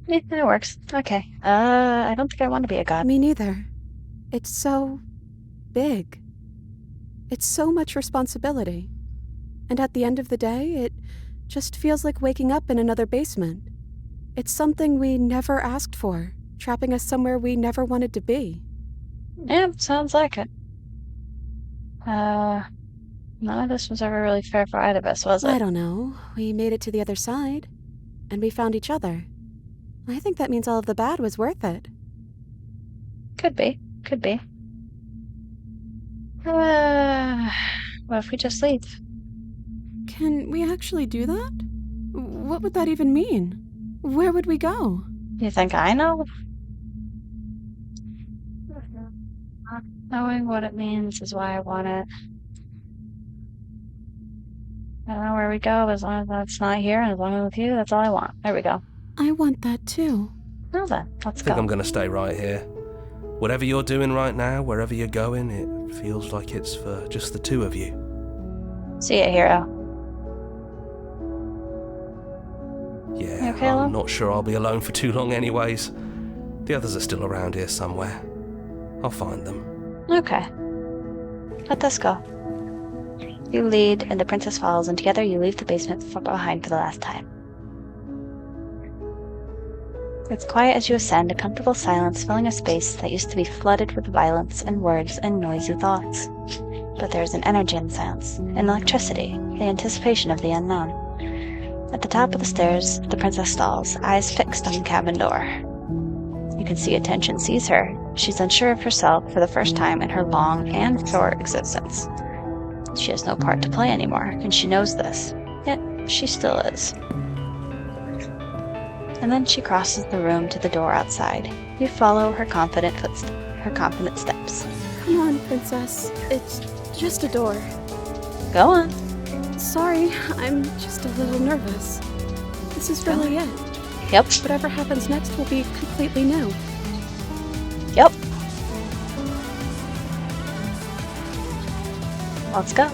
Yeah, that works. Okay. I don't think I want to be a god. Me neither. It's so big. It's so much responsibility. And at the end of the day, it just feels like waking up in another basement. It's something we never asked for, trapping us somewhere we never wanted to be. Yeah, sounds like it. None of this was ever really fair for either of us, was I it? don't know. We made it to the other side, and we found each other. I think that means all of the bad was worth it. Could be. Could be. What if we just leave? Can we actually do that? What would that even mean? Where would we go? You think I know? Not knowing what it means is why I want it. I don't know where we go, as long as that's not here, and as long as I'm with you, that's all I want. There we go. I want that too. Well then, let's I think go. I'm going to stay right here. Whatever you're doing right now, wherever you're going, it feels like it's for just the two of you. See ya, hero. Yeah, You okay, I'm love? not sure I'll be alone for too long anyways. The others are still around here somewhere. I'll find them. Okay. Let this go. You lead, and the princess follows, and together you leave the basement behind for the last time. It's quiet as you ascend, a comfortable silence filling a space that used to be flooded with violence and words and noisy thoughts. But there is an energy in the silence, an electricity, the anticipation of the unknown. At the top of the stairs, the princess stalls, eyes fixed on the cabin door. You can see attention seize her. She's unsure of herself for the first time in her long and short existence. She has no part to play anymore, and she knows this. Yet, she still is. And then she crosses the room to the door outside. You follow her confident steps. Come on, Princess. It's just a door. Go on. Sorry, I'm just a little nervous. This is really it. Yep. Whatever happens next will be completely new. Yep. Let's go.